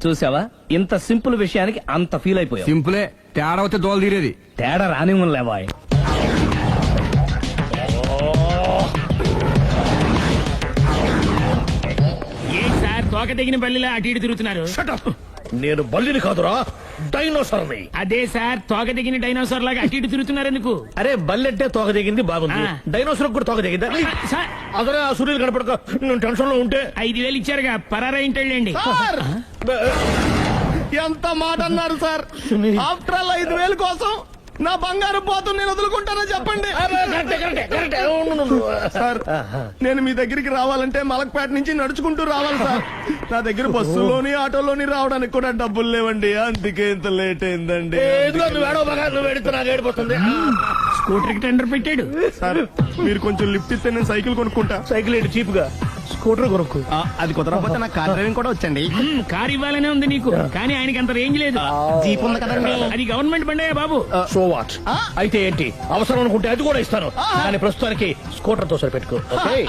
చూసావా, ఇంత సింపుల్ విషయానికి అంత ఫీల్ అయిపోయావు. సింపులే, తేడా అవుతే దోలు తీరేది. తేడా రాని లేవాయ్. ఏం సార్ తోక తెగిన బల్లిలా అటు ఇటు తిరుగుతున్నారు? నేను బల్లిని కాదురా, డైనోసార్ని. అదే సార్ తోక తెగిన డైనోసార్ లాగా అటు ఇటు తిరుగుతున్నారు ఎందుకు? అరే బల్లెట్టే తోక దిగింది బాగుంది, ఆ. డైనోసార్ కూడా తోక దిగిందా? సార్ అదరే ఆ సూర్యులు కనపడక నేను టెన్షన్ లో ఉంటే 5,000 ఇచ్చారుగా, పరారా ఇంటండి. ఎంత మాట అన్నారు సార్? ఆఫ్టర్ ఆల్ 5,000 కోసం నా బంగారు పోతు నేను వదులుకుంటానో చెప్పండి సార్. నేను మీ దగ్గరికి రావాలంటే మలక్పేట నుంచి నడుచుకుంటూ రావాలి సార్. నా దగ్గర బస్సులోని ఆటోలోని రావడానికి కూడా డబ్బులు లేవండి, అందుకే ఇంత లేట్ అయిందండి. స్కూటర్ కి టెండర్ పెట్టాడు సార్ మీరు కొంచెం లిఫ్ట్ ఇస్తే నేను సైకిల్ కొనుక్కుంటా. సైకిల్ ఏంటి చీప్ గా, స్కూటర్ కొనుక్కు. అది కుదరకపోతే నాకు కార్ డ్రైవింగ్ కూడా వచ్చండి. కారు ఇవ్వాలనే ఉంది నీకు, కానీ ఆయనకి అంత రేంజ్ లేదు. జీప్ ఉంది కదండి. అది గవర్నమెంట్ బండే బాబు. So what? అయితే ఏంటి, అవసరం అనుకుంటే అది కూడా ఇస్తాను, కానీ ప్రస్తుతానికి స్కూటర్ తో సరిపెట్టుకో.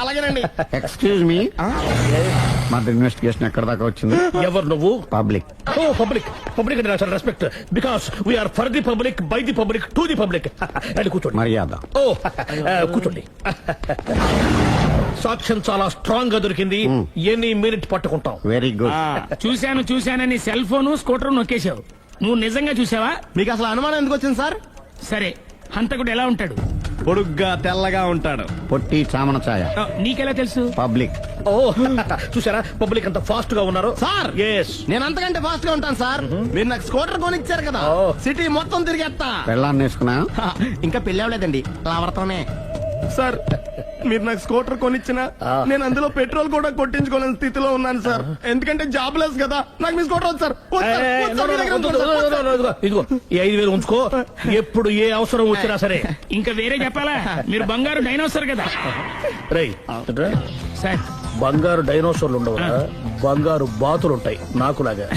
అలాగేనండి. ఎక్స్క్యూజ్ మీ, మా ఇన్వెస్టిగేషన్ ఎక్కడ దాకా వచ్చింది? ఎవరు నువ్వు? పబ్లిక్. ఓ పబ్లిక్. పబ్లిక్ అంటే చాలా respect, because we are for the public, by the public, to the public. అది కూర్చోండి. మర్యాద. ఓ కూర్చోండి. సాక్ష్యం చాలా స్ట్రాంగ్ గా దొరికింది, ఎన్ని మినిట్ పట్టుకుంటాం. Very good. చూశానని సెల్ ఫోన్ స్కూటర్ నొక్కేశావు. నువ్వు నిజంగా చూసావా? మీకు అసలు అనుమానం ఎందుకు వచ్చింది సార్? సరే, హంతకుడు ఎలా ఉంటాడు? పొడుగ్గా తెల్లగా ఉంటాడు. పొట్టి చామన ఛాయ. నీకెలా తెలుసు? పబ్లిక్. ఓ చూసారా, పబ్లిక్ అంత ఫాస్ట్ గా ఉన్నారు. సార్ ఎస్, నేను అంతకంటే ఫాస్ట్ గా ఉంటాను సార్. మీరు నాకు స్కూటర్ కొనిచ్చారు కదా, సిటీ మొత్తం తిరిగేస్తా. పెళ్ళాన్ని వేసుకున్నా? ఇంకా పెళ్లి అవ్వలేదండి, లావర్తోనే. సార్ మీరు నాకు స్కూటర్ కొనిచ్చిన నేను అందులో పెట్రోల్ కూడా కొట్టించుకోలేని స్థితిలో ఉన్నాను సార్. ఎందుకంటే జాబ్ లెస్ కదా, నాకు మీ స్కూటర్ వద్దు సార్. ఇదిగో ఈ 5,000 ఉంచుకో, ఎప్పుడు ఏ అవసరం వచ్చినా సరే. ఇంకా వేరే చెప్పాలా? మీరు బంగారు డైనోసార్ కదా. రై సార్ బంగారు డైనోసార్లు ఉండవు, బంగారు బాతులు ఉంటాయి నాకులాగా.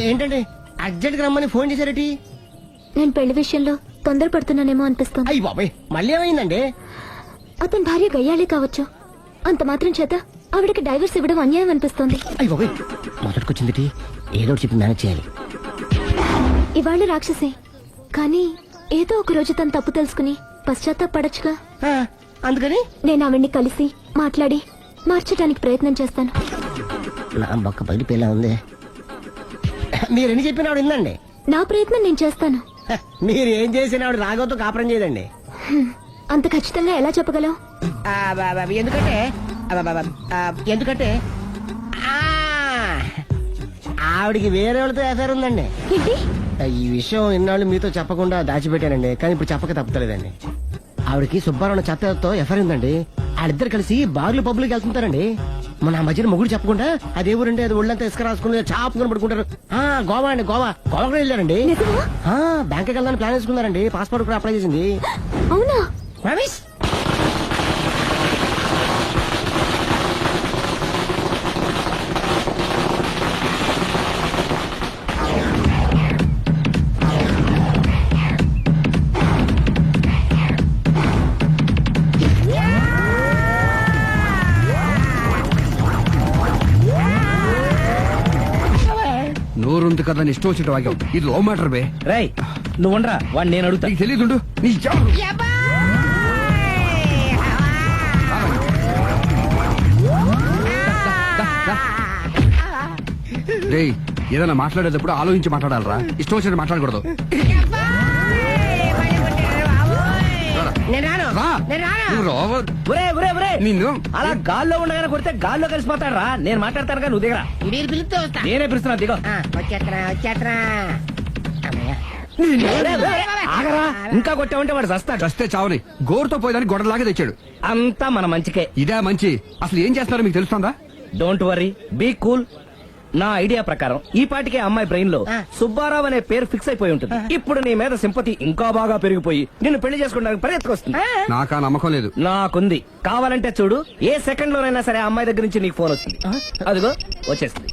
ఏంటండి అర్జెంట్ గా రమ్మని ఫోన్ చేశారటి? నేను పెళ్లి విషయంలో తొందరపడుతున్నానేమో అనిపిస్తుంది. అయ్యి బాబాయ్, మళ్ళీ ఏమైందండి? అతని భార్య గయ్యాలే కావచ్చు, అంత మాత్రం చేత ఆవిడకి డైవర్స్ ఇవ్వడం అన్యాయం అనిపిస్తోంది. అయ్యి బాబాయ్, మొదటికొచ్చింది ఏదో ఒకటి చెప్పి మేనేజ్ చేయాలి. ఇవాళ రాక్షసే, కానీ ఏదో ఒక రోజు తను తప్పు తెలుసుకుని పశ్చాత్తాపడచ్చుగా. అందుకని నేను ఆవిడ్ని కలిసి మాట్లాడి మార్చడానికి ప్రయత్నం చేస్తాను. నా బొక్క పగిలిపోయేలా ఉంది. మీరు ఎన్ని చెప్పిన ఆవిడ ఇందండి. నా ప్రయత్నం నేను చేస్తాను. మీరు ఏం చేసిన ఆవిడ రాగోతో కాపురం చేయదండి. అంత ఖచ్చితంగా ఎలా చెప్పగలవు? ఎందుకంటే ఎందుకంటే ఆవిడికి వేరే వాళ్ళతో ఎఫైర్ ఉందండి. ఏంటి? ఈ విషయం ఇన్నాళ్ళు మీతో చెప్పకుండా దాచిపెట్టానండి, కానీ ఇప్పుడు చెప్పక తప్పలేదండి. ఆవిడకి సుబ్బారావు చెత్తతో ఎఫైర్ ఉందండి. వాళ్ళిద్దరు కలిసి బార్లు పబ్లిక్ వెళ్తుంటారండి. మన ఆ మధ్యన మొగుడు చెప్పకుండా అదే ఊరండి, అది ఒళ్ళంతా ఇసుక రాసుకుని చాపుకొని పడుకుంటారు. గోవా అండి, గోవా కూడా వెళ్ళారండి. బ్యాంక్కి వెళ్దాని ప్లాన్ వేసుకున్నారండి. పాస్పోర్ట్ కూడా అప్లై చేసింది. అవునా? రమేష్ నోరుంది కదా ఇష్టం వచ్చిన వాక్యం. ఇది లవ్ మ్యాటర్ బే. రై నువ్వు ఉండరా, వాడిని నేను అడుగుతా. నీకు తెలియదుండు. నీ రేయ్, ఏదైనా మాట్లాడేటప్పుడు ఆలోచించి మాట్లాడాలరా. ఇష్టం వచ్చినట్టు మాట్లాడకూడదు. రా. నువ్వు రావ. నిన్ను అలా గాల్లో ఉండగానే కొడితే గాల్లో కలిసిపోతాడు రా. నేను మాట్లాడతాను కానీ నువ్వు దిగరా. మీరు పిలిస్తే వస్తా. నేనే పిలుస్తున్నా, దిగో. వచ్చేత్తరా. ఆగరా, ఇంకా కొట్టామంటే వాడు చస్తాడు. చస్తే చావని గోరుతో పోయేదాన్ని గొడవలాగా తెచ్చాడు. అంతా మన మంచికే. ఇదే మంచి. అసలు ఏం చేస్తారో మీకు తెలుస్తుందా? Don't worry, be cool. నా ఐడియా ప్రకారం ఈ పాటికే అమ్మాయి బ్రెయిన్ లో సుబ్బారావు అనే పేరు ఫిక్స్ అయిపోయి ఉంటుంది. ఇప్పుడు నీ మీద సింపతి ఇంకా బాగా పెరిగిపోయి నిన్ను పెళ్లి చేసుకోవడానికి పరిగెత్తుకొస్తుంది. నాకా నమ్మకం లేదు. నాకుంది. కావాలంటే చూడు, ఏ సెకండ్ లోనైనా సరే ఆ అమ్మాయి దగ్గర నుంచి నీకు ఫోన్ వస్తుంది. అదిగో వచ్చేస్తుంది.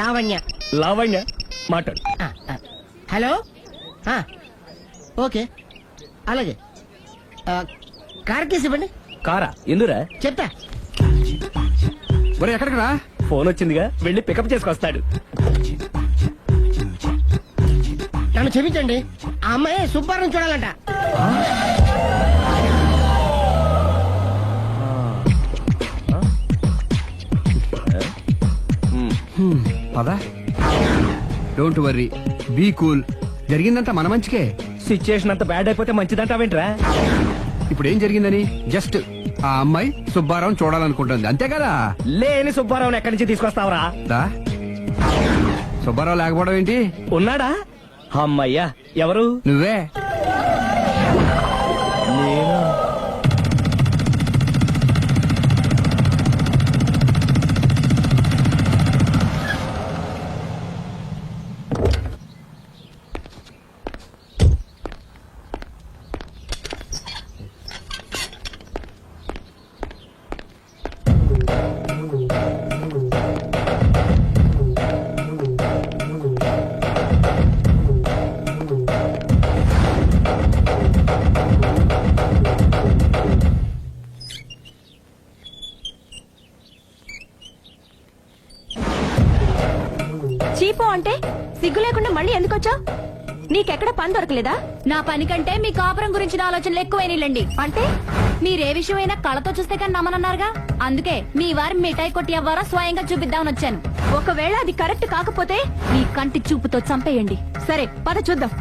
లావణ్య. లావణ్య మాట్లాడు. హలో. ఓకే, అలాగే. కార్ కేసు ఇవ్వండి. కారా? ఎందురా? చెప్తా. మరి ఎక్కడికి రా? ఫోన్ వచ్చిందిగా, వెళ్ళి పికప్ చేసుకొస్తాడు. నన్ను క్షమించండి, ఆ అమ్మాయి సుబ్బారావు చూడాలంట. పదా. Don't worry, be cool. జరిగిందంతా మన మంచికే. సిచ్యుయేషన్ అంత బ్యాడ్ అయిపోతే మంచిదంటావేంట్రా? ఇప్పుడు ఏం జరిగిందని జస్ట్ ఆ అమ్మాయి సుబ్బారావు చూడాలనుకుంటుంది, అంతే కదా. లేని సుబ్బారావుని ఎక్కడి నుంచి తీసుకొస్తావరా? సుబ్బారావు లేకపోవడం ఏంటి? ఉన్నాడా? అమ్మయ్యా. ఎవరు? నువ్వే. చీపో అంటే సిగ్గు లేకుండా మళ్ళీ ఎందుకు వచ్చావు? నీకెక్కడ పని దొరకలేదా? నా పని కంటే మీ కాపురం గురించిన ఆలోచనలు ఎక్కువైనాయిలండి. అంటే మీరే విషయమైనా కళ్ళతో చూస్తే కానీ నమ్మనన్నారుగా, అందుకే మీ వారి మిఠాయి కొట్టి అవ్వారా స్వయంగా చూపిద్దామని వచ్చాను. ఒకవేళ అది కరెక్ట్ కాకపోతే మీ కంటి చూపుతో చంపేయండి. సరే పద చూద్దాం.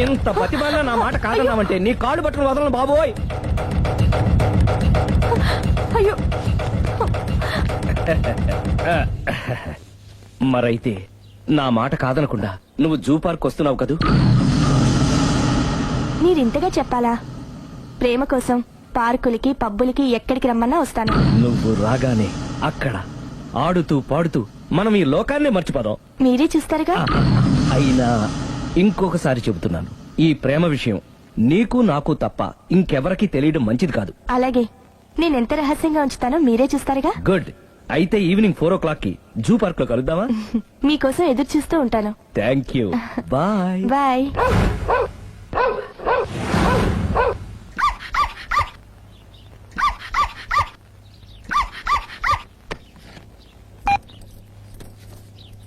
ఇంత ప్రతిభలో నా మాట కాదన్నామంటే నీ కాళ్ళు పట్టుకుని వదలను బాబోయ్. అయ్యో. మరైతే నా మాట కాదనకుండా నువ్వు జూ పార్క్ వస్తున్నావు కదూ? మీరింతగా చెప్పాలా? ప్రేమ కోసం పార్కులకి పబ్బులకి ఎక్కడికి రమ్మన్నా వస్తాను. నువ్వు రాగానే అక్కడ ఆడుతూ పాడుతూ మనం ఈ లోకాన్ని మర్చిపోదాం. మీరే చూస్తారుగా. అయినా ఇంకొకసారి చెబుతున్నాను, ఈ ప్రేమ విషయం నీకు నాకు తప్ప ఇంకెవరికి తెలియడం మంచిది కాదు. అలాగే, నేనెంత రహస్యంగా ఉంచుతానో మీరే చూస్తారుగా. గుడ్. అయితే ఈవినింగ్ 4 కి జూ పార్క్ లో కలుద్దామా? మీకోసం ఎదురు చూస్తూ ఉంటాను. Thank you. Bye. Bye.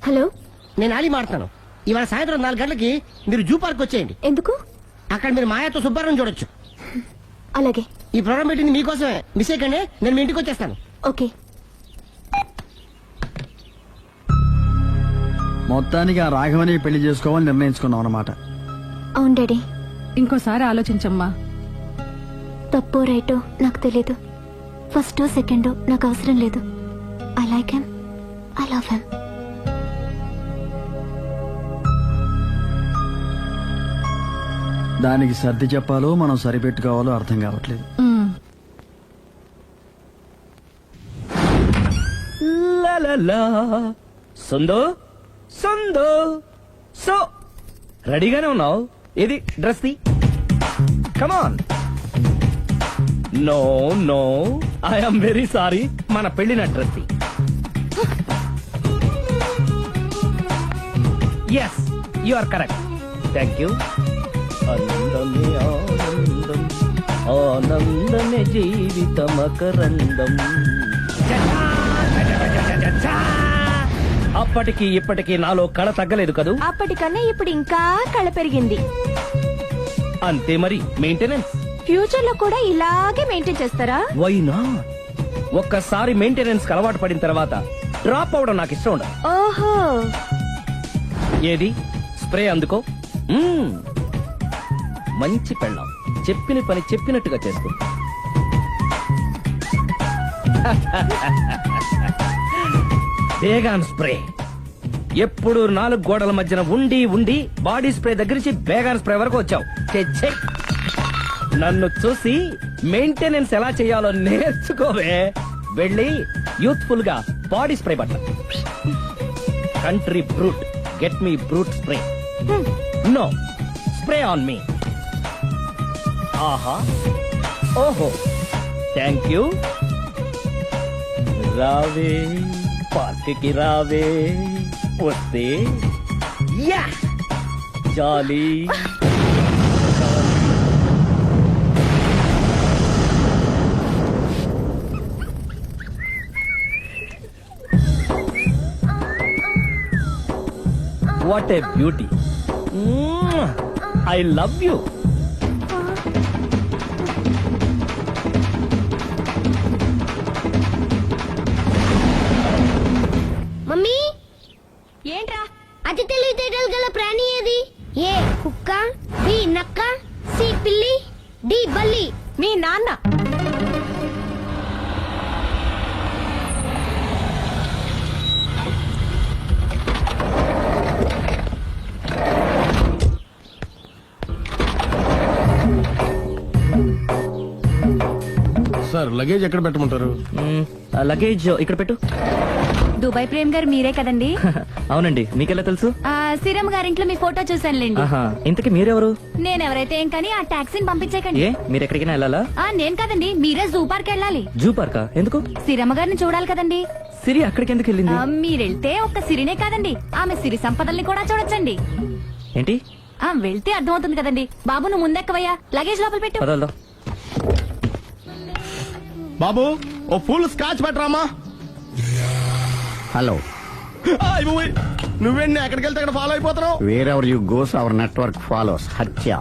Hello, నేను ఆడి మాడుతున్నాను. ఇవాళ సాయంత్రం 4 గంటలకి మీరు జూ పార్క్ వచ్చేయండి. ఎందుకు? అక్కడ మీరు మాయాతో సుబ్బారావు చూడొచ్చు. అలాగే. ఈ ప్రోగ్రామ్ పెట్టింది మీకోసమే. మిస్ అయ్యకండి, నేను మీ ఇంటికి వచ్చేస్తాను. ఓకే. మొత్తానికి ఆ రాఘవని పెళ్లి చేసుకోవాలని నిర్ణయించుకున్నాం అన్నమాట. అవును డాడీ. ఇంకోసారి ఆలోచించమ్మా. తప్పో రైటో నాకు తెలీదు. ఫస్టో సెకండో నాకు అవసరం లేదు. I like him, I love him. దానికి సర్ది చెప్పాలో మనం సరిపెట్టుకోవాలో అర్థం కావట్లేదు. లా లా లా. సందో సందో సో రెడీగానే ఉన్నావు? ఏది డ్రెస్ ది. Come on. No no, I'm very sorry. మన పెళ్లిన డ్రెస్ ది. Yes, you are correct. Thank you. ఆనందమే ఆనందం, ఆనందమే జీవితమకరందం. అప్పటికి ఇప్పటికి నాలో కళ తగ్గలేదు కదూ? అప్పటికన్నా ఇప్పుడు ఇంకా కళ పెరిగింది. అంతే మరి. మెయింటెనెన్స్ ఫ్యూచర్ లో కూడా ఇలాగే మెయింటైన్ చేస్తారా? Why not? ఒక్కసారి మెయింటెనెన్స్ అలవాటు పడిన తర్వాత డ్రాప్ అవడం నాకు ఇష్టం ఉండదు. ఓహో. ఏది స్ప్రే అందుకో. మంచి పెళ్ళాం, చెప్పిన పని చెప్పినట్టుగా చేసుకుంటా. Baygon spray. ఎప్పుడు 4 గోడల మధ్యన ఉండి ఉండి బాడీ స్ప్రే దగ్గర నుంచి బేగాన్ స్ప్రే వరకు వచ్చావు. ఛే, నన్ను చూసి మెయింటెనెన్స్ ఎలా చేయాలో నేర్చుకోవే. వెళ్ళి యూత్ఫుల్ గా బాడీ స్ప్రే పట్ల. Country brut, get me brut spray. No, spray on me. ఆహా, ఓహో, థ్యాంక్ యూ. రావే పార్క్ కి రావే, వస్తే యా jolly. What a beauty. I love you. Mummy, ఏంట్రా? అతి తెలివితేటలు గల ప్రాణి ఏది? ఏ కుక్క, బి నక్క, సి పిల్లి, డి బల్లి. మీ నాన్న. సార్ లగేజ్ ఎక్కడ పెట్టమంటారు? లగేజ్ ఇక్కడ పెట్టు. దుబాయ్ ప్రేమ్ గారు మీరే కదండి? అవునండి, మీకెలా తెలుసు? సిరమ్ గారింట్లో మీ ఫోటో చూసానులేండి. ఇంతకీ మీరెవరు? నేనెవరైతే ఏం కానీ ఆ టాక్సీని పంపించేకండి. ఏ, మీరు ఎక్కడికైనా వెళ్ళాలా? నేను కదండి, మీరే జూ పార్క్ వెళ్ళాలి. జూ పార్కా? ఎందుకు? సిరమ్మ గారిని చూడాలి కదండి. సిరి అక్కడికి ఎందుకు వెళ్ళింది? మీరెళ్తే ఒక్క సిరినే కాదండి, ఆమె సిరి సంపదల్ని కూడా చూడొచ్చండి. ఏంటి? వెళ్తే అర్థమవుతుంది కదండి. బాబు నువ్వు ముందెక్కవయ్యా, లగేజ్ లోపల పెట్టు. పదల్దా. బాబు ఓ ఫుల్ స్కాచ్ పెట్టరామా. హలో, నువ్వేండి ఎక్కడికి వెళ్తే అక్కడ ఫాలో అయిపోతున్నావు? Wherever you goes our network follows. హత్య.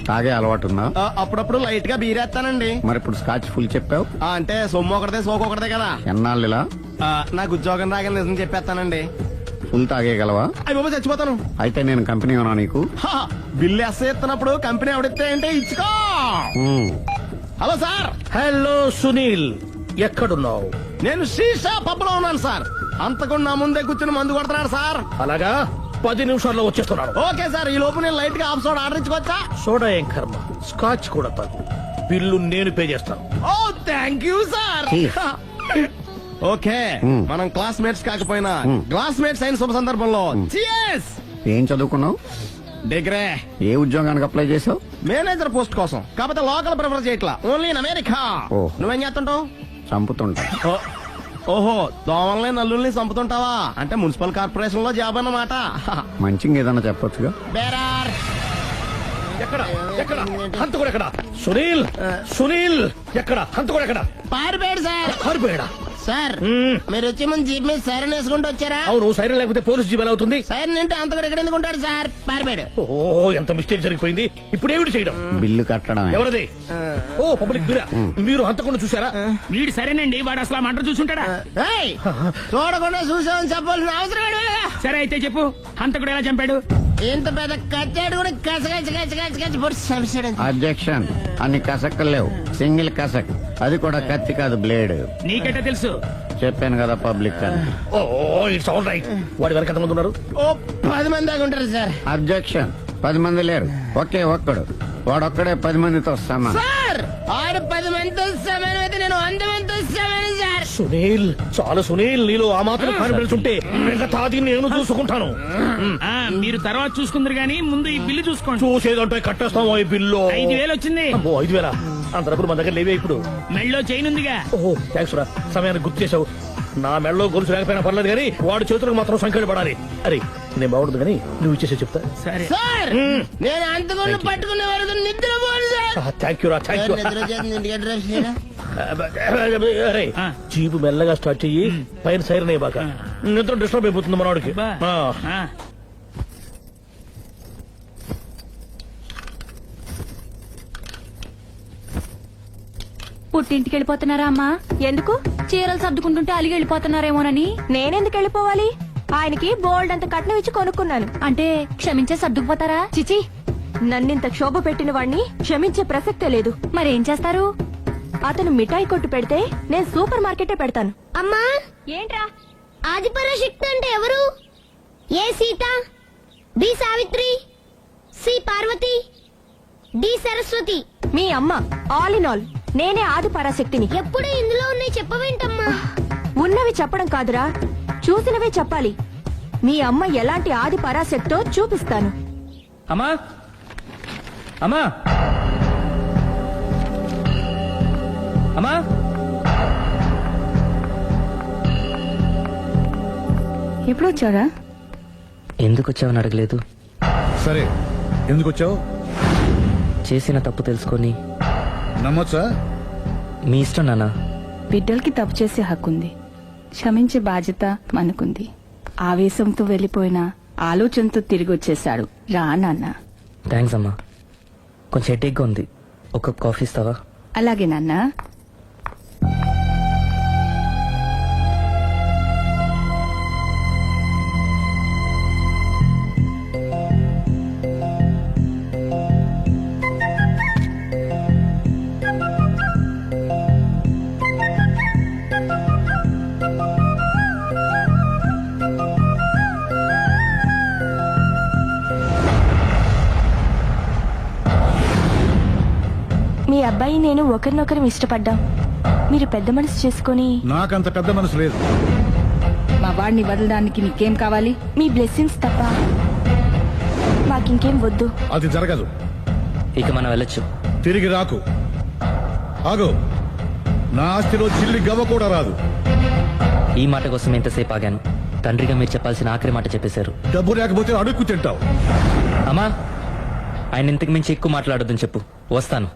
తాగే అలవాటు ఉందా? అప్పుడప్పుడు లైట్ గా బీరేస్తానండి. మరి ఇప్పుడు స్కాచ్ ఫుల్ చెప్పావు అంటే సొమ్ము ఒకటిదే సోకు ఒకటిదే కదా. ఎన్నాళ్ళు ఇలా? నాకు ఉద్యోగం రాగానే నిజం చెప్పేస్తానండి. ఫుల్ తాగేయగలవా? అయ్యి బాబు చచ్చిపోతాను. అయితే నేను కంపెనీ ఉన్నా నీకు? బిల్లు ఎస్ఐ ఇస్తున్నప్పుడు కంపెనీ ఎవడిస్తే అంటే ఇచ్చుకో. Hello sir. హలో సునీల్, ఎక్కడున్నావు? నేను శీషా పబ్ లో ఉన్నాను సార్. అంతకుండా నా ముందే కూర్చుని మందు కొడుతున్నాడు సార్. అలాగా, 10 నిమిషాల్లో వచ్చేస్తున్నాడు. ఓకే సార్, ఈ లోపు నేను లైట్ గా హాఫ్ సోడా ఆర్డర్ ఇచ్చుకోవచ్చా? సోడా ఏం కర్మ, స్కాచ్ కూడా తాగు. బిల్లు నేను పే చేస్తాను. ఓ థ్యాంక్ యూ సార్. ఓకే, మనం క్లాస్మేట్స్ కాకపోయినా క్లాస్మేట్స్ అయిన శుభ సందర్భంలో cheers. ఏం చదువుకున్నావు? డిగ్రీ. ఏ ఉద్యోగానికి అప్లై చేసావు? మేనేజర్ పోస్ట్ కోసం. కాకపోతే లోకల్ ప్రిఫర్ చేయట్లా, ఓన్లీ ఇన్ అమెరికా. ఓ. నువ్వేం చేస్తుంటావు? చంపుతుంటా. ఓహో దోమల్ని నల్లుల్ని చంపుతుంటావా అంటే మున్సిపల్ కార్పొరేషన్ లో జాబ్ అన్నమాట. మంచిగా ఏదన్నా చెప్పొచ్చుగా. బేరార్ ఎక్కడ ఎక్కడ హంతకుడు ఎక్కడ? సునీల్ సునీల్ ఎక్కడ హంతకుడు ఎక్కడ? పారిపోయాడు సార్. కారిపోయాడా? సార్ మీరు వచ్చే ముందు జీప్ మీద సైరన్ వేసుకుంటూ వచ్చారా? అవును, సైరన్ లేకపోతే పోలీస్ జీవన్ అవుతుంది. సైరన్ అంటే అంతగా ఎక్కడ ఎందుకు ఉంటాడు సార్? పారిపోయాడు. ఓ ఎంత మిస్టేక్ జరిగిపోయింది. ఇప్పుడు ఏమిటి చేయడం? బిల్లు కట్టడం. ఎవరది? ఓ పబ్లిక్ మీరా? మీరు హంతకుండా చూసారా? వీడు సరేనండి, వాడు అసలు ఆ మంట చూసుంటాడా? ఏయ్, చూడకుండా చూసామని చెప్పాల్సిన అవసరం ఏంటి? సరే అయితే చెప్పు, హంతకుడు ఎలా చంపాడు? ఇంత పెద్ద కచ్చాడు కూడా కచ్చ పొడి సమస్య. అబ్జెక్షన్. అన్ని కసక్కలు లేవు, సింగిల్ కసక్. అది కూడా కత్తి కాదు, బ్లేడ్. నీకెట్టా తెలుసు? చెప్పాను కదా పబ్లిక్ అని. Oh it's all right. వాడి వరకు ఎంతమంది ఉన్నారు? ఓ 10 మంది దాకా ఉంటారు సార్. అబ్జెక్షన్. 10 మంది లేరు, ఒకే ఒక్కడు. వాడొక్కడే 10 మందితో సమానం. సార్ ఆడు 10 మందితో సమానం అయితే నేను 100 మందితో సమానం సార్. సునీల్ చాలు సునీల్, నీలో ఆ మాత్రం కాన్ఫిడెన్స్ ఉంటే మిగతాది నేను చూసుకుంటాను. ఆ, మీరు తర్వాత చూసుకుందరు గానీ ముందు ఈ బిల్లు చూసుకోండి. చూసేదంటే కట్టేస్తాం ఈ బిల్లు. 5,000 వచ్చింది. అమ్మో 5,000? అంత డబ్బులు మన దగ్గర లేవే ఇప్పుడు. మెళ్ళో చైన్ ఉందిగా. ఓహో థ్యాంక్స్ రా, సమయానికి గుర్తు చేసావు. నా మెడలో గొలుసు లేకపోయినా పర్లేదు కానీ వాడి చేతులకు మాత్రం సంఖ్యలు పడాలి. అరే నేను బాగుండదు కానీ నువ్వు ఇచ్చేసే చెప్తా. సరే సార్ నేను అంతకుండా పట్టుకునే వరకు నిద్రపోను సార్. థ్యాంక్ యూ రా, థ్యాంక్ యూ. నిద్ర చేస్తుంది ఇంటికి అడ్రస్ చేయరా? అరే జీపు మెల్లగా స్టార్ట్ చెయ్యి, పైన సైరన్ అయ్యాక నిద్ర డిస్టర్బ్ అయిపోతుంది మనవాడికి. బా. ఆ. పుట్టింటికి వెళ్ళిపోతున్నారా అమ్మా? ఎందుకు? చీరలు సర్దుకుంటుంటే అలిగి వెళ్ళిపోతున్నారేమోనని. నేనెందుకు వెళ్ళిపోవాలి? ఆయనకి బోల్డ్ అంత కట్నం ఇచ్చి కొనుక్కున్నాను. అంటే క్షమించే సర్దుకుపోతారా? చిచి, నన్నింత క్షోభ పెట్టిన వాణ్ణి క్షమించే ప్రసక్తే లేదు. మరేం చేస్తారు? అతను మిఠాయి కొట్టు పెడితే నేను సూపర్ మార్కెటే పెడతాను. అమ్మా, ఏంట్రా? ఆదిపరాశక్తి అంటే ఎవరు? A Sita, B Savitri, C Parvati, D Saraswati. మీ అమ్మ. ఆల్ ఇన్ ఆల్ నేనే ఆది పరాశక్తిని. ఎప్పుడు ఇందులో ఉన్నాయి చెప్పవేంటమ్మా? ఉన్నవి చెప్పడం కాదురా, చూసినవే చెప్పాలి. మీ అమ్మ ఎలాంటి ఆది పరాశక్తో చూపిస్తాను. అమ్మా అమ్మా అమ్మా ఎప్పుడు వచ్చారా? ఎందుకు వచ్చావని అడగలేదు. సరే ఎందుకు వచ్చావు? చేసిన తప్పు తెలుసుకొని నమ్మొచ్చా? మీ ఇష్టం నాన్న. బిడ్డలకి తప్పు చేసే హక్కుంది, క్షమించే బాధ్యత మనకుంది. ఆవేశంతో వెళ్లిపోయిన ఆలోచనతో తిరిగి వచ్చేశాడు. రా నాన్న. థ్యాంక్స్ అమ్మా. కొంచెం హెడేక్గా ఉంది, ఒక కాఫీ ఇస్తావా? అలాగే నాన్న. మీ అబ్బాయి నేను ఒకరినొకరు ఇష్టపడ్డాం. మీరు పెద్ద మనసు చేసుకుని. నాకంత పెద్ద మనసు లేదు. మా వాడిని వదలడానికి నీకేం కావాలి? మీ బ్లెస్సింగ్స్ తప్ప మాకింకేం వద్దు. అది జరగదు. ఇక మనం వెళ్ళొచ్చు. తిరిగి రాకు. ఆగు. నా ఆస్తిలో చిల్లి గవ్వ కూడా రాదు. ఈ మాట కోసం ఎంతసేపు ఆగాను. తండ్రిగా మీరు చెప్పాల్సిన ఆఖరి మాట చెప్పేశారు. డబ్బు లేకపోతే అడుక్కు తింటావు. అమ్మా, ఆయన ఇంతకు మించి ఎక్కువ మాట్లాడొద్దని చెప్పు. వస్తాను.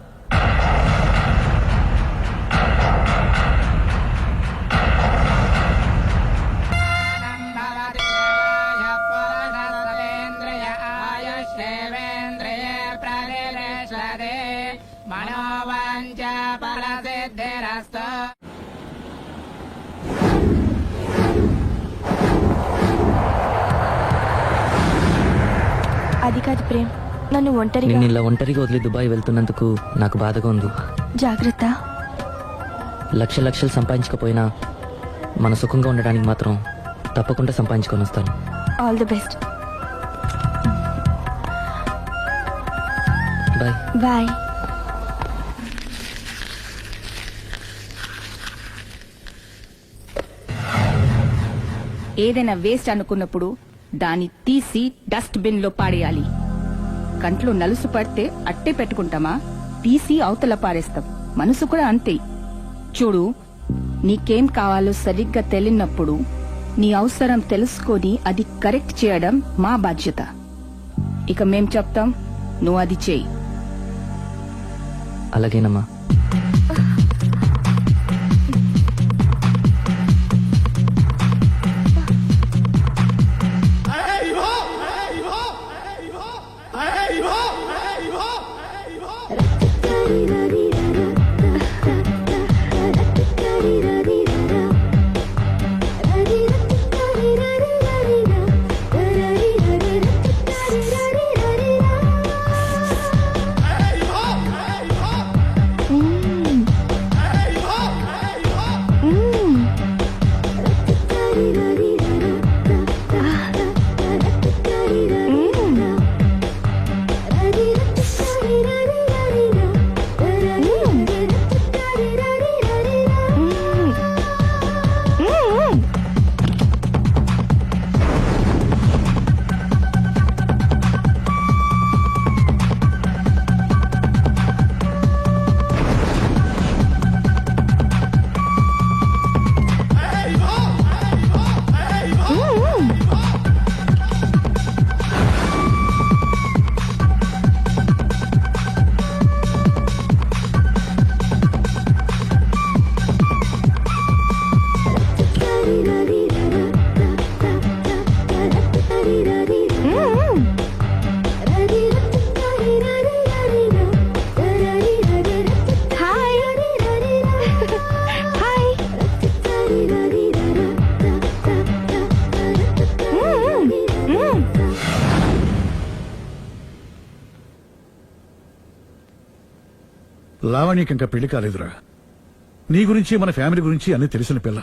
అది కాదు ప్రేమ్, నన్ను ఒంటరిగా. నిన్ను ఇలా ఒంటరిగా వదిలి దుబాయ్ వెళ్తున్నందుకు నాకు బాధగా ఉంది. జాగ్రత్త. లక్షలు సంపాదించకపోయినా మన సుఖంగా ఉండడానికి మాత్రం తప్పకుండా సంపాదించుకొని వస్తాను. All the best. Bye. Bye. ఏదైనా వేస్ట్ అనుకున్నప్పుడు దాన్ని తీసి డస్ట్ బిన్ లో పాడేయాలి. కంట్లో నలుసు పడితే అట్టే పెట్టుకుంటామా? తీసి అవతల పారేస్తాం. మనసు కూడా అంతే. చూడు, నీకేం కావాలో సరిగ్గా తెలియనప్పుడు నీ అవసరం తెలుసుకొని అది కరెక్ట్ చేయడం మా బాధ్యత. ఇక మేం చెప్తాం, నువ్వు అది చేయి. అలాగేనమ్మా. లావణ్యకి ఇంకా పెళ్లి కాలేదురా. నీ గురించి మన ఫ్యామిలీ గురించి అన్ని తెలిసిన పిల్ల.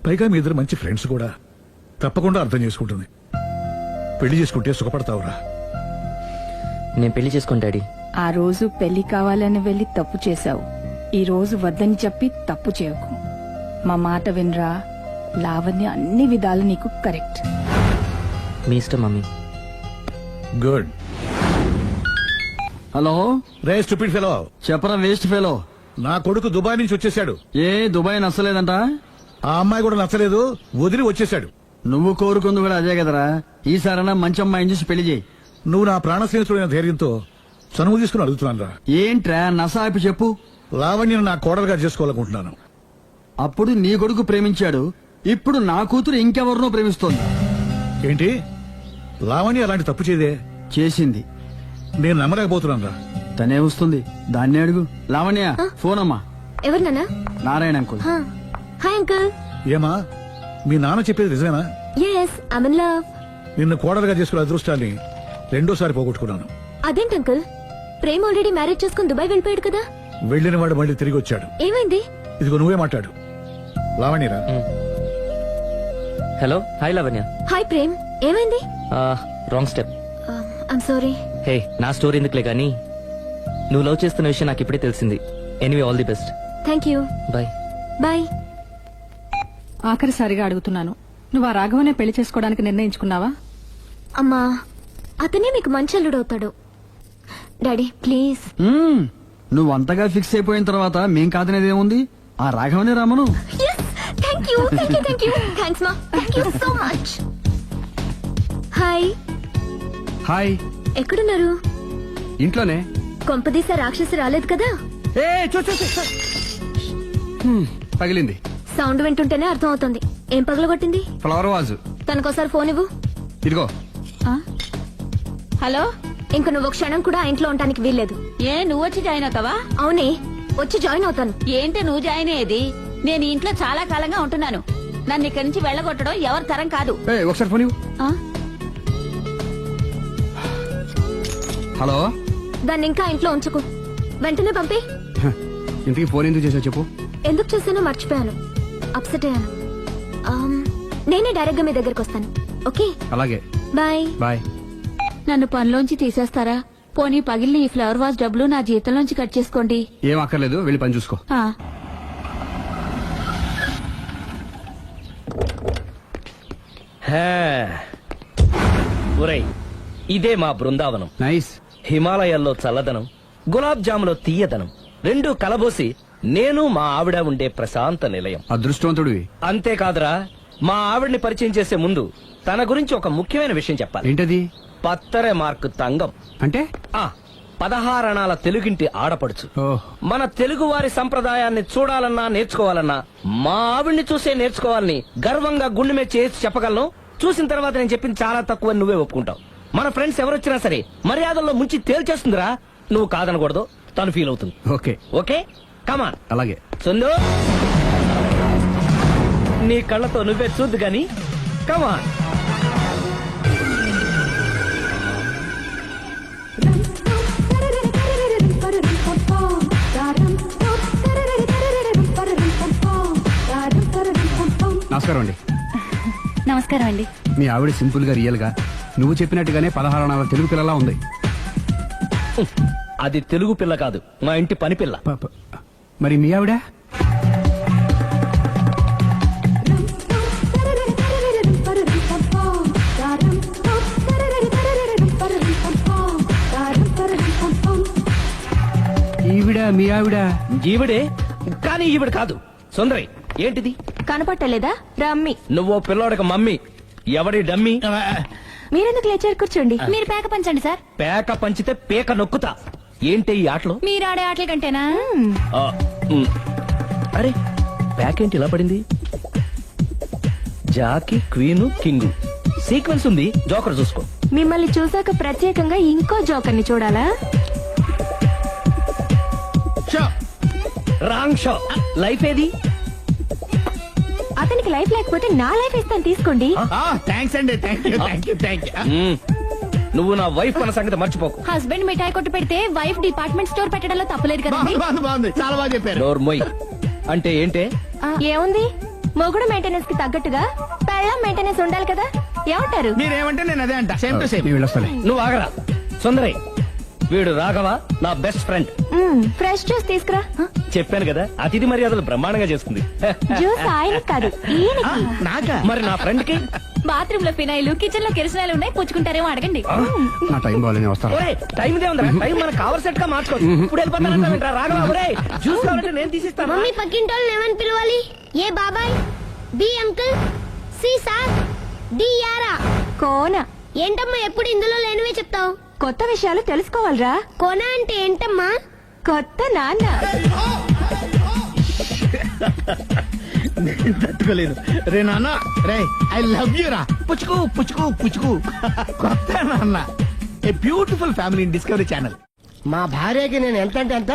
పైగా మీ ఇద్దరు మంచి ఫ్రెండ్స్ కూడా. తప్పకుండా అర్థం చేసుకుంటుంది. పెళ్లి చేసుకుంటే సుఖపడతావురా. నేను పెళ్లి చేసుకోను డాడీ. ఆ రోజు పెళ్లి కావాలని వెళ్లి తప్పు చేశావు. ఈ రోజు వద్దని చెప్పి తప్పు చేయకు. మా మాట వినరా. లావణ్య అన్ని విధాలు నీకు కరెక్ట్. మీ ఇష్టం మమ్మీ. గుడ్. హలో, రే స్టూపిడ్ ఫెలో, చెప్పరా వేస్ట్ ఫెలో. నా కొడుకు దుబాయ్ నుంచి వచ్చేసాడు. ఏ దుబాయ్ నచ్చలేదంట? ఆ అమ్మాయి కూడా నచ్చలేదు, వదిలి వచ్చేసాడు. నువ్వు కోరుకుంది కూడా అదే కదరా. ఈసారైనా మంచి అమ్మాయిని చూసి పెళ్లి చేయి. నువ్వు నా ప్రాణ స్నేహితుడైన ధైర్యంతో చనువు తీసుకుని అడుగుతున్నాను రా. ఏంట్రా నసాపి చెప్పు. లావణ్యను నా కోడలుగా చేసుకోవాలనుకుంటున్నాను. అప్పుడు నీ కొడుకు ప్రేమించాడు, ఇప్పుడు నా కూతురు ఇంకెవరినో ప్రేమిస్తోంది. ఏంటి? లావణ్య అలాంటి తప్పు చేయదే. చేసింది. నేను నమ్మలేకపోతున్నాను రా. తనే వస్తుంది, దాన్నే అడుగు. లావణ్య, ఫోన్ అమ్మా. ఎవరు నాన్న? నారాయణ అంకుల్. Hi uncle. ఏమా, మీ నాన్న చెప్పేది నిజమేనా? Yes, I'm in love. నిన్ను కోడలుగా చేసుకునే అదృష్టాన్ని రెండోసారి పోగొట్టుకున్నాను. అదేంటి అంకుల్, ప్రేమ్ ఆల్రెడీ మ్యారేజ్ చేసుకుని దుబాయ్ వెళ్ళిపోయాడు కదా. వెళ్ళిన వాడు మళ్ళీ తిరిగి వచ్చాడు. ఏమైంది? ఇదిగో నువ్వే మాట్లాడు. లావణ్యరా. Hello, hi Lavanya. Hi Prem, ఏమైంది? Wrong step. I'm sorry. Hey, నా స్టోరీ ఎందుకులే కానీ నువ్వు లవ్ చేస్తున్న విషయం నాకు ఇప్పుడే తెలిసింది. Anyway, all the best. Thank you. Bye. Bye. ఆఖరిసారిగా అడుగుతున్నాను, నువ్వు ఆ రాఘవనే పెళ్లి చేసుకోవడానికి నిర్ణయించుకున్నావా? అమ్మా, అతనే మీకు మంచి అల్లుడవుతాడు. Daddy please. నువ్వు అంతగా ఫిక్స్ అయిపోయిన తర్వాత మేం కాదనేది ఏముంది? ఆ రాఘవనే రామను. Thank you, thank you, thank you. Thanks మా, thank you so much. Hi. Hi. ఎక్కడున్నారు? ఇంట్లోనే. కొంపదీసా రాక్షసి రాలేదు కదా? పగిలింది. సౌండ్ వింటుంటేనే అర్థం అవుతుంది. ఏం పగలగొట్టింది? Flower vase. తనకోసారి ఫోన్ ఇవ్వు. ఇదిగో. హలో. ఇంక నువ్వు క్షణం కూడా ఆ ఇంట్లో ఉండడానికి వీల్లేదు. ఏ, నువ్వు వచ్చి జాయిన్ అవుతావా? అవునే, వచ్చి జాయిన్ అవుతాను. ఏంటి నువ్వు జాయిన్ అయ్యేది? నేను ఈ ఇంట్లో చాలా కాలంగా ఉంటున్నాను. నన్ను ఇక్కడి నుంచి వెళ్ళగొట్టడం ఎవరి తరం కాదు. ఒకసారి ఫోన్ ఇవ్వు. హలో. దాన్ని ఇంకా ఇంట్లో ఉంచుకు, వెంటనే పంపి. ఇంతకీ ఫోన్ ఎందుకు చేసావు చెప్పు. ఎందుకు చేశానో మర్చిపోయాను, అప్సెట్ అయ్యాను. నేనే డైరెక్ట్ గా మీ దగ్గరకు వస్తాను. ఓకే, అలాగే. బాయ్. బాయ్. నన్ను పనిలోంచి తీసేస్తారా? పోనీ పగిలిన ఈ ఫ్లవర్ వాజ్ డబ్బులు నా జీతంలోంచి కట్ చేసుకోండి. ఏం అక్కర్లేదు, వెళ్ళి పని చూసుకో. ఒరేయ్, ఇదే మా బృందావనం. నైస్. హిమాలయాల్లో చల్లదనం, గులాబ్ జాములో తీయదనం, రెండూ కలబోసి నేను మా ఆవిడ ఉండే ప్రశాంత నిలయం. అదృష్టవంతుడివి. అంతేకాదురా, మా ఆవిడ్ని పరిచయం చేసే ముందు తన గురించి ఒక ముఖ్యమైన విషయం చెప్పాలి. ఏంటది? పత్తరె మార్కు తంగం అంటే 16 అణాల తెలుగింటి ఆడపడుచు. ఓహ్. మన తెలుగు వారి సంప్రదాయాన్ని చూడాలన్నా నేర్చుకోవాలన్నా మా ఆవిడ్ని చూసే నేర్చుకోవాలని గర్వంగా గుండె మీద చేసి చెప్పగలను. చూసిన తర్వాత నేను చెప్పింది చాలా తక్కువ నువ్వే ఒప్పుకుంటావు. మన ఫ్రెండ్స్ ఎవరొచ్చినా సరే మర్యాదల్లో ముంచి తేల్చేస్తుందిరా. నువ్వు కాదనకూడదు, తను ఫీల్ అవుతుంది. Okay okay come on. అలాగే. సుందు, నీ కళ్ళతో నువ్వే చూద్దు గాని కమాన్. నమస్కారం అండి. నమస్కారం అండి. మీ ఆవిడ సింపుల్ గా రియల్ గా నువ్వు చెప్పినట్టుగానే 16 అణాల తెలుగు పిల్లలా ఉంది. అది తెలుగు పిల్ల కాదు, మా ఇంటి పని పిల్ల. మరి మీ ఆవిడ? ఈవిడ మీ ఆవిడ? ఈవిడే, కానీ ఈవిడ కాదు. సుందరి, ఏంటిది కనపట్టలేదా? రమ్మి. నువ్వు పిల్లోడికి మమ్మీ. ఎవడి డమ్మీ? మీరెందుకు లేచారు? కూర్చోండి. మీరు పేక పంచండి సార్. పేక పంచితే పేక నొక్కుతా. ఏంటి ఈ ఆటలు? మీరు ఆడే ఆటల కంటేనా? అరే, పేకేంటి ఇలా పడింది? జాకి, క్వీను, కింగు సీక్వెన్స్ ఉంది. జోకర్ చూసుకో. మిమ్మల్ని చూసాక ప్రత్యేకంగా ఇంకో జోకర్ని చూడాలా? Wrong show. లైఫ్ ఏది? అతనికి లైఫ్ లేకపోతే నా లైఫ్ ఇస్తాను, తీసుకోండి. థ్యాంక్స్ అండి. Thank you. నువ్వు నా వైఫ్ అన్న సంగతి మర్చిపోకు. హస్బెండ్ మిఠాయి కొట్టు పెడితే వైఫ్ డిపార్ట్మెంట్ స్టోర్ పెట్టడంలో తప్పలేదు కదా? బాగుంది, చాలా బాగా చెప్పారు. డోర్ మొయ్. అంటే ఏంటే? ఏముంది, మొగుడు మెయింటెనెన్స్ కి తగ్గట్టుగా పెళ్ళం మెయింటెనెన్స్ ఉండాలి కదా? ఏమంటారు? మీరేమంటే నేను అదే అంట. Same to same. నేను వెళ్ళొస్తాలే. నువ్వు ఆగరా. సుందరి, వీడు రాఘవ, నా బెస్ట్ ఫ్రెండ్. ఫ్రెష్ జ్యూస్ తీసుకురా. చెప్పాను కదా, అతిథి మర్యాదలు బ్రహ్మాండంగా చేస్తుంది. జ్యూస్ ఆయనకి కాదు, ఈయనకి. నాకా? మరి నా ఫ్రెండ్ కి? బాత్రూమ్ లో ఫినాయిల్, కిచెన్ లో కిరసనాయిలు ఉన్నాయి, పుచ్చుకుంటారేమో అడగండి. నా టైం బాగాలేని వస్తాను. ఒరే, టైం ఇదే ఉందా? టైం మనకు కవర్ సెట్ గా మార్చుకోవచ్చు. ఇప్పుడు వెళ్ళిపోతానంటా రాఘవ. ఒరే, జ్యూస్ కావాలంటే నేను తీసిస్తాను. మమ్మీ పక్కింటోళ్ళని ఏమని పిలవాలి? ఏ బాబాయ్, B uncle, C sir, D యారా. కోన. ఏంటమ్మా ఎప్పుడు ఇందులో లేనివే చెప్తావు? కొత్త విషయాలు తెలుసుకోవాలిరా. కోన అంటే ఏంటమ్మా? కొత్త నాన్న. తట్టుకోలేదు రే నాన్న. రే, ఐ లవ్ యూ రా. పుచ్చుకు పుచ్చుకు పుచ్చుకు. కొత్త నాన్న. A beautiful family in discovery channel. మా భార్యకి నేను ఎంత అంటే అంత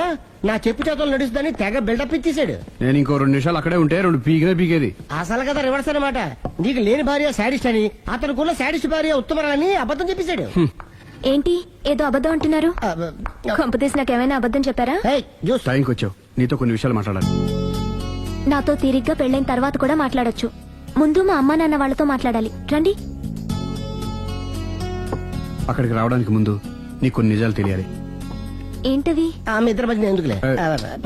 నా చెప్పు చేతులు నడుస్తుందని తెగ బిల్డప్ ఇచ్చేసాడు. నేను ఇంకో 2 నిమిషాలు అక్కడే ఉంటే 2 పీకేది. అసలు కదా రివర్స్ అనమాట. నీకు లేని భార్య శాడిస్ట్ అని, అతనుకున్న శాడిస్ట్ భార్య ఉత్తమరాలని అబద్ధం చెప్పేశాడు. ఏంటి ఏదో అబద్ధం అంటున్నారు? కొంపతీసి నాకేమైనా అబద్ధం చెప్పారా? టైంకి వచ్చావు, నీతో కొన్ని విషయాలు మాట్లాడాలి. నాతో తీరిగ్గా పెళ్ళైన తర్వాత కూడా మాట్లాడొచ్చు. ముందు మా అమ్మా నాన్న వాళ్ళతో మాట్లాడాలి. రండి. అక్కడికి రావడానికి ముందు నీకు కొన్ని నిజాలు తెలియాలి. ఏంటవి? ఆమె ఇద్దరి మధ్య ఎందుకులే.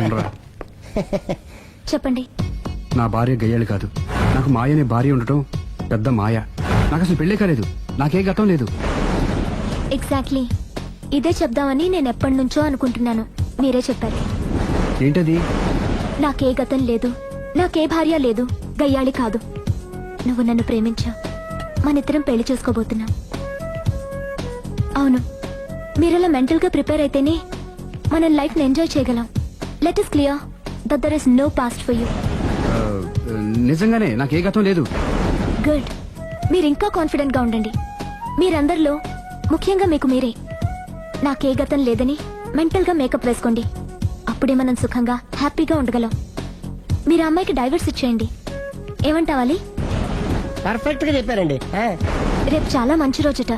ఉండరా. చెప్పండి. నా భార్య గయ్యాలి కాదు. నాకు మాయ అనే భార్య ఉండటం పెద్ద మాయ. నాకు అసలు పెళ్ళే కాలేదు, నాకే గతం లేదు. ఎగ్జాక్ట్లీ ఇదే చెప్దామని నేను ఎప్పటి నుంచో అనుకుంటున్నాను. మీరే చెప్పారు. ఏంటది? నాకే గతం లేదు, నాకే భార్య లేదు, గయ్యాళి కాదు. నువ్వు నన్ను ప్రేమించావు, మనిద్దరం పెళ్లి చేసుకోబోతున్నాం. అవును, మీరలా మెంటల్ గా ప్రిపేర్ అయితేనే మనం లైఫ్ ని ఎంజాయ్ చేయగలం. Let is clear that there is no past for you. నిజంగానే నాకే గతం లేదు. గుడ్. మీరు ఇంకా కాన్ఫిడెంట్ గా ఉండండి. మీరందరిలో ముఖ్యంగా మీకు మీరే నాకే గతం లేదని మెంటల్ గా మేకప్ వేసుకోండి. అప్పుడే మనం సుఖంగా హ్యాపీగా ఉండగలం. మీరు ఆ అమ్మాయికి డైవర్స్ ఇచ్చేయండి. ఏమంటావాలి? పర్ఫెక్ట్ గా చెప్పారండి. రేపు చాలా మంచి రోజుట.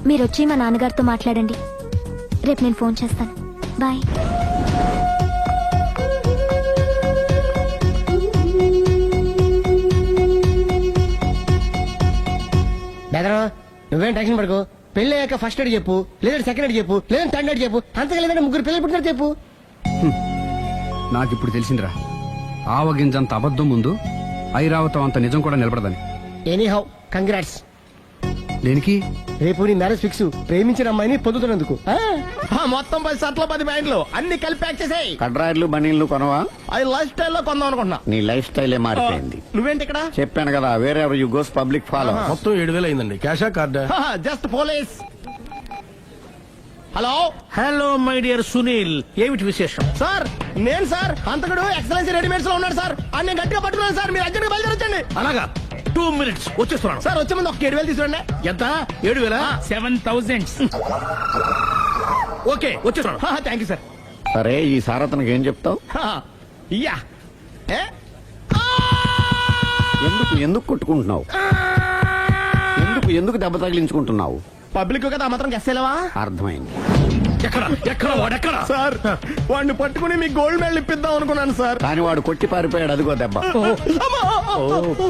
మీరొచ్చి మా నాన్నగారితో మాట్లాడండి. రేపు నేను ఫోన్ చేస్తాను. బాయ్. బెదరు, నువ్వేం టెన్షన్ పడుకో. పెళ్లి అయ్యాక ఫస్ట్ ఎయిడ్ చెప్పు, లేదంటే సెకండ్ ఎయిడ్ చెప్పు, లేదంటే థర్డ్ ఎయిడ్ చెప్పు. అంతగా లేదంటే 3 పిల్లలు పుట్టినారు చెప్పు. నాకు ఇప్పుడు తెలిసిందిరా, ఆవగింజంత అబద్ధం ముందు ఐరావతం అంత నిజం కూడా నిలబడదని. Any how, congrats. దేనికి? రేపు నీ మ్యారేజ్ ఫిక్స్, ప్రేమించిన అమ్మాయిని పొందుతున్నందుకు. మొత్తం 10 షర్ట్లు 10 ప్యాంట్లు అన్ని కలిపి ప్యాక్ చేసేయ్. కడ్రాయిలు బనీళ్లు కొనవా? అది లైఫ్ స్టైల్లో కొందాం అనుకుంటున్నా. నీ లైఫ్ స్టైలే మారిపోయింది. నువ్వేంటి ఇక్కడ? చెప్పాను కదా, వేరే యు గోస్ పబ్లిక్ ఫాలో. మొత్తం 7,000 అయిందండి. క్యాషా కార్డా? Just police. Hello hello my dear Sunil, ఏమిటి విశేషం? సార్, నేను సార్ అంతకుడు ఎక్సలెన్సీ రెడీమేడ్స్ లో ఉన్నాడు సార్. అని గట్టిగా పట్టుకున్నాను సార్. మీరు అర్జెంట్ గా బయలుదేరొచ్చండి. అలాగా, 2 minutes వచ్చేస్తున్నాను. సార్ వచ్చే ముందు ఒక 7,000 తీసుకోండి. ఎంత? 7,000? 7,000. ఓకే, వచ్చేస్తున్నాను. Thank you sir. సరే, ఈ సారతనకి ఏం చెప్తావు? యా ఎందుకు కొట్టుకుంటున్నావు? ఎందుకు దెబ్బ తగిలించుకుంటున్నావు? పబ్లిక్ కదా మాత్రం గెస్సేలేవా? అర్థమైంది. ఎక్కడ వాడెక్కడ? సార్, వాడిని పట్టుకుని మీ గోల్డ్ మెడల్ ఇప్పిద్దాం అనుకున్నాను సార్. కానీ వాడు కొట్టి పారిపోయాడు, అదిగో దెబ్బ.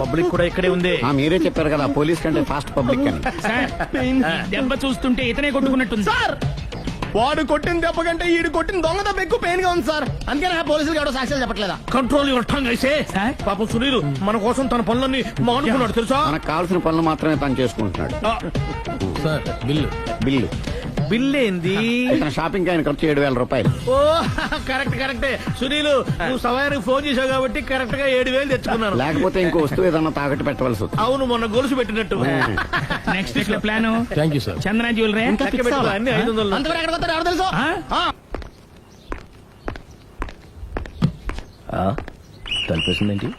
పబ్లిక్ కూడా ఇక్కడే ఉంది. మీరే చెప్పారు కదా, పోలీస్ కంటే ఫాస్ట్ పబ్లిక్ అని. దెబ్బ చూస్తుంటే ఇతనే కొట్టుకున్నట్టుంది. సార్, వాడు కొట్టిన దెబ్బ కంటే ఈడు కొట్టిన దొంగ దెబ్బ ఎక్కువ పెయిన్ గా ఉంది సార్. అందుకని ఆ పోలీసులు ఎవడో సాక్ష్యాలు చెప్పట్లేదా? కంట్రోల్ యువర్ టంగ్ అయితే. పాపం సునీల్ మన కోసం తన పనులన్నీ మానుకున్నాడు తెలుసా? మనకు కావాల్సిన పనులు మాత్రమే తను చేసుకుంటున్నాడు. సార్, బిల్లు బిల్ ఏంది? షాపింగ్ ఆయన ఖర్చు 7,000 రూపాయలు. ఓ కరెక్టే. సునీల్, నువ్వు సమయానికి ఫోన్ చేసావు కాబట్టి కరెక్ట్ గా 7,000 తెచ్చుకున్నాను. లేకపోతే ఇంకో వస్తువు ఏదన్నా తాకట్టు పెట్టవలసి వస్తుంది. అవును, మొన్న గొలుసు పెట్టినట్టు. నెక్స్ట్ వీక్ లో plan thank you sir. Chandana jewellery లెక్క పెట్టుకో, అన్ని 500. అంతవరకు ఎక్కడ పోతారు ఎవరు తెలుసు? తలిపేసిందేంటి?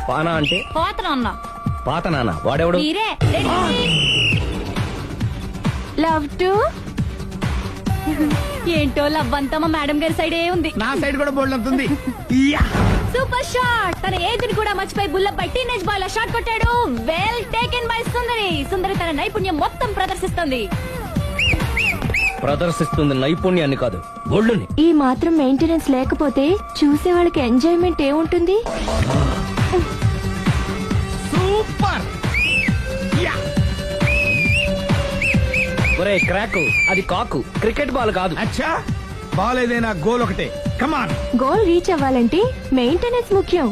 పానా అంటే పాత నాన్న. వాడెవడు? లవ్ టు ఏంటో లవ్ అంతా మా మేడం గారి సైడే ఉంది. నా సైడ్ కూడా బోల్డ్ అంతుంది. Super shot. తన ఏజ్ ని కూడా మర్చిపోయి బుల్లపై టీనేజ్ బాయ్ లా షాట్ కొట్టాడు. వెల్ టేకెన్ బై సుందరి తన నైపుణ్యం మొత్తం ప్రదర్శిస్తుంది నైపుణ్యాన్ని కాదు, ఒళ్ళుని. ఈ మాత్రం మెయింటెనెన్స్ లేకపోతే చూసే వాళ్ళకి ఎంజాయ్మెంట్ ఏముంటుంది? సూపర్. ఒరే క్రాకు, అది కాకు, క్రికెట్ బాల్ కాదు. అచ్చా, బాల్ ఏదైనా గోల్ ఒకటే. కమాన్. గోల్ రీచ్ అవ్వాలంటే మెయింటెనెన్స్ ముఖ్యం.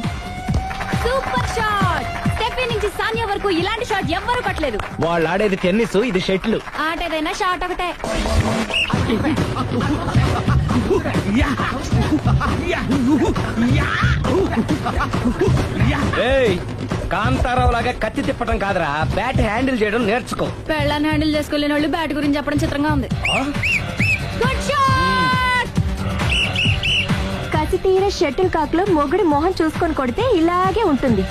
Super shot. స్టెఫీ నుంచి సానియా వరకు ఇలాంటి షాట్ ఎవ్వరూ కొట్టలేదు. వాళ్ళు ఆడేది టెన్నిస్, ఇది షటిల్. ఆట ఏదైనా షాట్ ఒకటే. కాంతారావు లాగా కత్తి తిప్పటం కాదురా, బ్యాట్ హ్యాండిల్ చేయడం నేర్చుకో. పెళ్ళాన్ని హ్యాండిల్ చేసుకోలేని వాళ్ళు బ్యాట్ గురించి చెప్పడం చిత్రంగా ఉంది. Good shot. కసి తీర షటిల్ కాక్ లో మొగుడి మొహం చూసుకొని కొడితే ఇలాగే ఉంటుంది.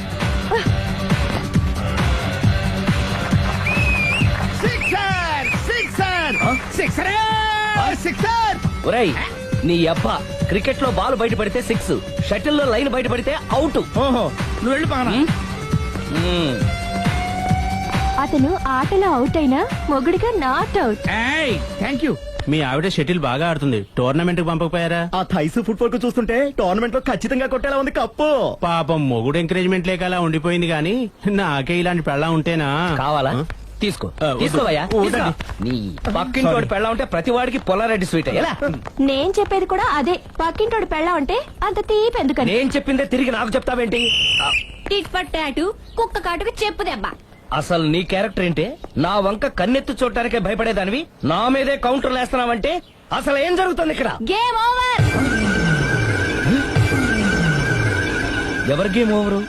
ఒరేయ్, నీ అబ్బా, క్రికెట్ లో బాల్ బయట పడితే 6, షటిల్ లో లైన్ బయట పడితే అవుట్. ఓహో, నువ్వు వెళ్ళి పానా. అతను ఆటలో అవుట్ అయినా మొగుడిగా నాట్ అవుట్. Thank you. మీ ఆవిడ షటిల్ బాగా ఆడుతుంది, టోర్నమెంట్ కి పంపకపోయారా? ఆ థైస్ ఫుట్బాల్ కు చూస్తుంటే టోర్నమెంట్ లో ఖచ్చితంగా కొట్టేలా ఉంది కప్పు. పాపం మొగుడు ఎంకరేజ్మెంట్ లేక అలా ఉండిపోయింది గానీ నాకే ఇలాంటి పెళ్ళా ఉంటేనా. కావాలా? తీసుకో, తీసుకోవయ్యా. నీ పక్కింటోడి పెళ్ళా ఉంటే ప్రతి వాడికి పొలారెడ్డి స్వీట్. ఎలా? నేను చెప్పేది కూడా అదే. పక్కింటోడు పెళ్ళా ఉంటే అంత తీపి ఎందుకని? నేను చెప్పిందే తిరిగి నాకు చెప్తావేంటి? టిట్ పట్ టాటు, కుక్క కాటుకు చెప్పు దెబ్బ. అసలు నీ క్యారెక్టర్ ఏంటి? నా వంక కన్నెత్తు చూడటానికే భయపడేదానివి నా మీదే కౌంటర్లు వేస్తున్నావంటే అసలు ఏం జరుగుతుంది ఇక్కడ? Game over. ఎవరి game over?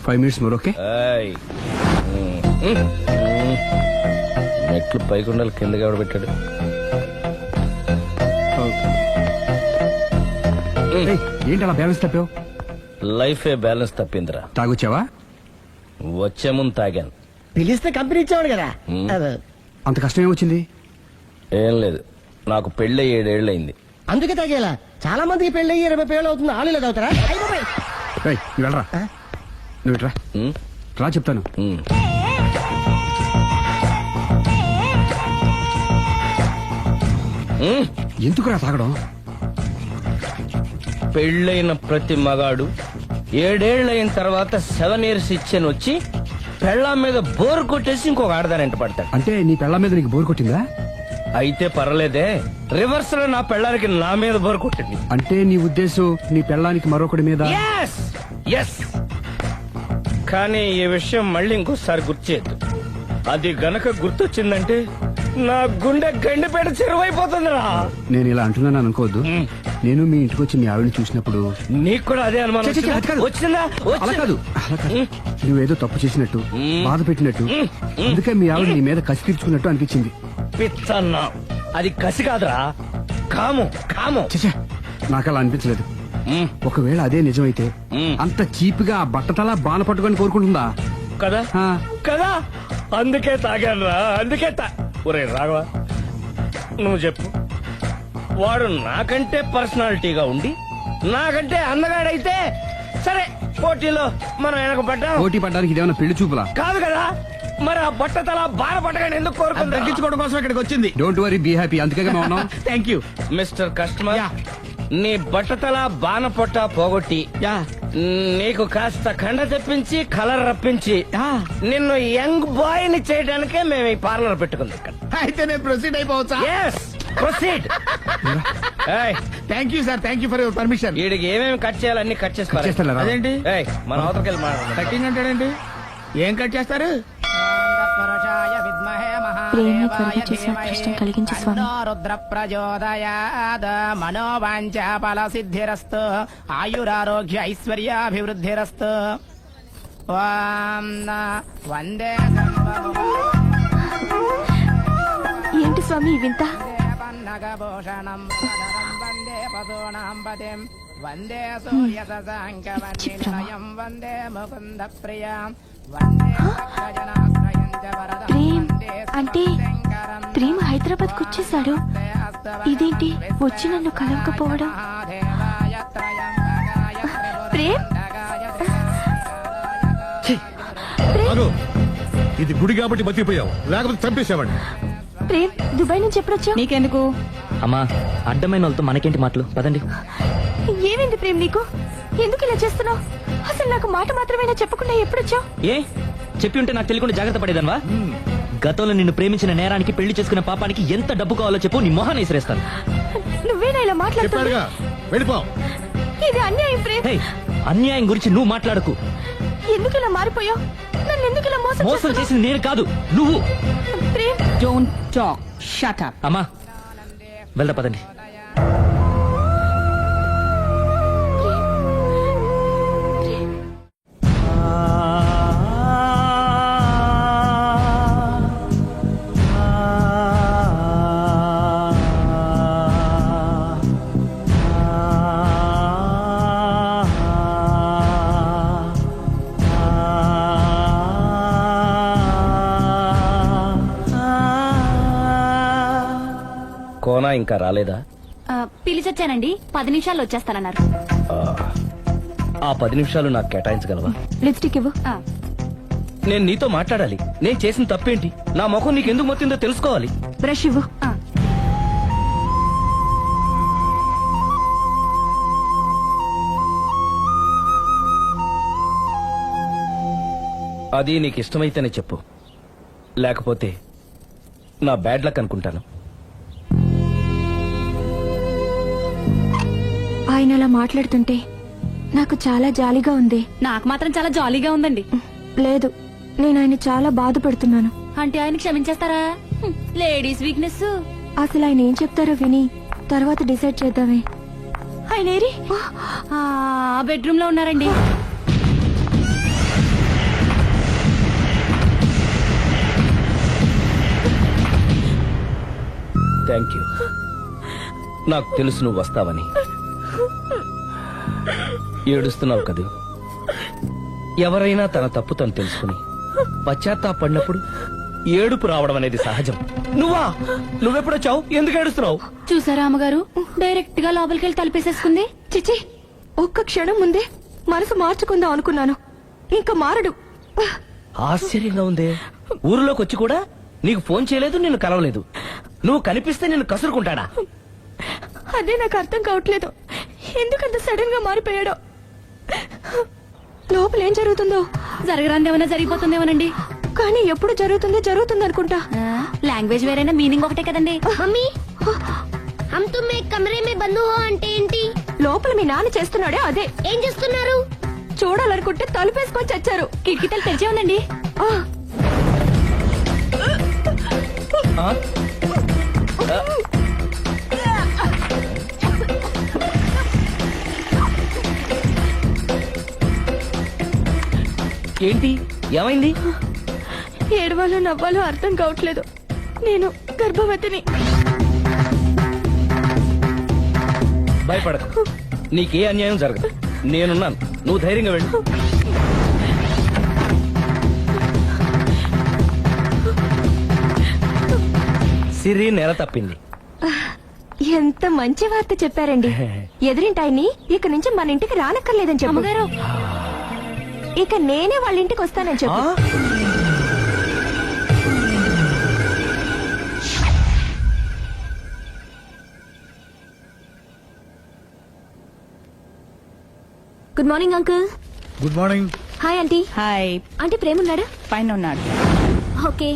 5 minutes more, okay? మెట్లు పైకుండలు కిందకి ఎవడ పెట్టాడు? ఏయ్, ఏంటి అలా బ్యాలెన్స్ తప్పావు? లైఫే బ్యాలెన్స్ తప్పిందిరా. తాగొచ్చావా? వచ్చే ముందు తాగాను. పిలిస్తే కంపెనీ ఇచ్చేవాడు కదా. అదే. అంత కష్టం ఏమొచ్చింది? ఏం లేదు, నాకు పెళ్ళి 7 ఏళ్ళయింది. అందుకే తాగేలా. చాలా మందికి పెళ్లి 20 ఏళ్ళు అవుతుంది, ఆలు ఇలా తాగుతారా? అయ్ బాబోయ్. ఏయ్, నువ్వు వెళ్ళరా. నువ్వు ఇట్రా ఉమ్, రా చెప్తాను. ఉమ్. ఉమ్, ఎందుకురా తాగడం? పెళ్ళైన ప్రతి మగాడు 7 ఏళ్ళైన తర్వాత 7 ఇయర్స్ ఇచ్చాను వచ్చి పెళ్ళాం మీద బోర్ కొట్టేసి ఇంకొక ఆడదానంట పడతాడు. అంటే నీ పెళ్ళ మీద నీకు బోర్ కొట్టిందా? అయితే పర్లేదే, రివర్స్ లో నా పెళ్ళానికి నా మీద బోర్ కొట్టింది. అంటే నీ ఉద్దేశం నీ పెళ్ళానికి మరొకటి మీద? Yes! Yes! కానీ ఈ విషయం మళ్ళీ ఇంకోసారి గుర్తు చేయద్దు. అది గనక గుర్తొచ్చిందంటే నా గుండె గండిపేట చెరువైపోతుందిరా. నేను ఇలా అంటున్నాను అనుకోవద్దు. ఉమ్. నేను మీ ఇంటికి వచ్చి మీ ఆవిడని చూసినప్పుడు నీకు కూడా అదే అనుమానం ఛీ, ఛీ, ఛీ, అది కాదు. వచ్చిందా? అలా కాదు, అలా కాదు. నువ్వేదో తప్పు చేసినట్టు, బాధ పెట్టినట్టు, అందుకే మీ ఆవిడ నీ మీద కసి తీర్చుకున్నట్టు అనిపించింది. పిచ్చన్నా, అది కసి కాదురా, కాము కాము. ఛీ, నాకు అలా అనిపించలేదు. ఉమ్, ఒకవేళ అదే నిజమైతే అంత చీప్ గా ఆ బట్టతలా బాణ పట్టుకొని కోరుకుంటుందా? కదా ఆ. కదా, అందుకే తాగానురా, అందుకే ఒరే రాఘవ, నువ్వు చెప్పు, వాడు నాకంటే పర్సనాలిటీగా ఉండి నాకంటే అందగాడైతే సరే, పోటీలో మనం వెనక పడ్డాం. పోటీ పడ్డానికి ఇదేమన్నా పెళ్లి చూపులా? కాదు కదా, మరి ఆ బట్టతల బాధ పట్టగానే ఎందుకు కోరుకుంది? తగ్గించుకోవడం కోసం ఇక్కడికి వచ్చింది. Don't worry, be happy. అందుకే మేము ఉన్నాం. Thank you. మిస్టర్ కస్టమర్, నీ బట్టతల బాణ పొట్ట పోగొట్టి నీకు కాస్త కండ తెప్పించి కలర్ రప్పించి నిన్ను యంగ్ బాయ్ ని చేయడానికే మేము ఈ పార్లర్ పెట్టుకుంది ఇక్కడ. అయితే నేను ప్రొసీడ్ అయిపోవచ్చా? Yes, proceed. ఏయ్, thank you sir, thank you for your permission. వీడికి ఏమేమి కట్ చేయాలి అన్ని కట్ చేసి పారేయ్. చేస్తారా? అదేంటి ఏయ్, మన అవతలకి వెళ్ళి మాట్లాడదాం. కటింగ్ అంటాడండి? ఏం కట్ చేస్తారు? ప్రేమ త్వరగా చేసిన కష్టం కలిగించే స్వామి. రుద్ర ప్రచోదయాద మనోవాంఛ ఫల సిద్ధిరస్తు ఆయురారోగ్య ఐశ్వర్యాభివృద్ధిరస్తు. వందే ఏంటి స్వామి ఈ వింత? పన్నగభూషణం వందే పశూనాం పతిం వందే సూర్య శశాంక వందినిలయం వందే ముకుంద ప్రియం వందే భక్తజనాశ్రయం చ వరదం వందే అంటే ప్రేమ హైదరాబాద్ కు వచ్చేసాడు. ఇదేంటి వచ్చి నన్ను కలవకపోవడం? ప్రేమ్, ఇది గుడి కాబట్టి బతికిపోయావు, లేకపోతే చంపేసేవాడిని. ప్రేమ్ దుబాయ్ నుంచి ఎప్పుడొచ్చా? నీకెందుకు? అమ్మా, అడ్డమైన వాళ్ళతో మనకేంటి మాటలు? పదండి. ఏమైంది ప్రేమ్ నీకు? ఎందుకు ఇలా చేస్తున్నావు? అసలు నాకు మాట మాత్రమేనా చెప్పకుండా ఎప్పుడొచ్చావు? ఏ చెప్పి ఉంటే నాకు తెలియకుండా జాగ్రత్త పడేదన్వా? గతంలో నిన్ను ప్రేమించిన నేరానికి, పెళ్లి చేసుకున్న పాపానికి ఎంత డబ్బు కావాలో చెప్పు, నీ మొహాన్ని విసిరేస్తాను. నువ్వేనా ఇలా మాట్లాడుతున్నావు? చెప్పాడుగా, వెళ్ళిపో. ఇది అన్యాయం ప్రేమ్. హే, అన్యాయం గురించి నువ్వు మాట్లాడకు. ఎందుకు ఇలా మారిపోయావు? నన్ను ఎందుకు ఇలా మోసం మోసం చేసింది నేను కాదు, నువ్వు. Prem, don't talk, shut up. అమ్మా, వెళ్దా పదండి. కోనా ఇంకా రాలేదా? పిలిచొచ్చానండి, 10 నిమిషాల్లో వచ్చేస్తానన్నారు. ఆ 10 నిమిషాలు నాకు కేటాయించగలవా? లిప్స్టిక్ ఇవ్వు. నేను నీతో మాట్లాడాలి. నేను చేసిన తప్పేంటి, నా ముఖం నీకు ఎందుకు మొత్తిందో తెలుసుకోవాలి. బ్రష్ ఇవ్వు. అది నీకు ఇష్టమైతేనే చెప్పు, లేకపోతే నా బ్యాడ్ లక్ అనుకుంటాను. ఆయన అలా మాట్లాడుతుంటే నాకు చాలా జాలీగా ఉంది. నాకు మాత్రం చాలా జాలీగా ఉందండి. లేదు, నేను ఆయన చాలా బాధపడుతున్నాను. అంటే ఆయన క్షమించేస్తారా? Ladies weakness. అసలు ఆయన ఏం చెప్తారో విని తర్వాత డిసైడ్ చేద్దామే. ఆయన ఏరి బెడ్రూమ్ లో ఉన్నారండి. Thank you. నాకు తెలుసు నువ్వు వస్తావని. ఏడుస్తున్నావు కదూ. ఎవరైనా తన తప్పు తను తెలుసుకుని పశ్చాత్తాపడినప్పుడు ఏడుపు రావడం అనేది సహజం. నువ్వెప్పుడొచ్చావు? ఎందుకు ఏడుస్తున్నావు? చూసారా అమ్మగారు, డైరెక్ట్ గా లోపలికి వెళ్ళి తలుపేసేసుకుంది. చిచి, ఒక్క క్షణం ముందే మనసు మార్చుకుందాం అనుకున్నాను, ఇంకా మారడు. ఆశ్చర్యంగా ఉందే. ఊరిలోకి వచ్చి కూడా నీకు ఫోన్ చేయలేదు, నిన్ను కలవలేదు. నువ్వు కనిపిస్తే నిన్ను కసురుకుంటాడా? అదే నాకు అర్థం కావట్లేదు, ఎందుకంత సడన్ గా మారిపోయాడో. లోపల ఏం జరుగుతుందో. జరగరాందేమన్నా జరిగిపోతుందేమోనండి. కానీ ఎప్పుడు జరుగుతుంది అనుకుంటా. లాంగ్వేజ్ వేరైనా మీనింగ్ ఒకటే కదండి. మమ్మీ హమ్ తుమ్ ఏక్ కమరే మే బంద్ హో అంటే ఏంటి? లోపల మీ నాన్న చేస్తున్నాడే అదే. ఏం చేస్తున్నారు? చూడాలనుకుంటే తలుపేసుకొని చచ్చారు. కిటికీ తలుపు తెరిచే ఉందండి. ఏంటి, ఏమైంది? ఏడవాలో నవ్వాలో అర్థం కావట్లేదు. నేను గర్భవతిని. భయపడకు, నీకే అన్యాయం జరగదు. నేనున్నాను, నువ్వు ధైర్యంగా వెళ్ళు. సిరి నెల తప్పింది. ఎంత మంచి వార్త చెప్పారండి. ఎదురింటాయని ఇక నుంచి మన ఇంటికి రానక్కర్లేదని చెప్పగారు. ఇక నేనే వాళ్ళ ఇంటికి వస్తానని చెప్పు. Good morning uncle. Good morning. Hi aunty. Hi. Aunty Prema ఉన్నాడా? పైన ఉన్నాడు. ఓకే.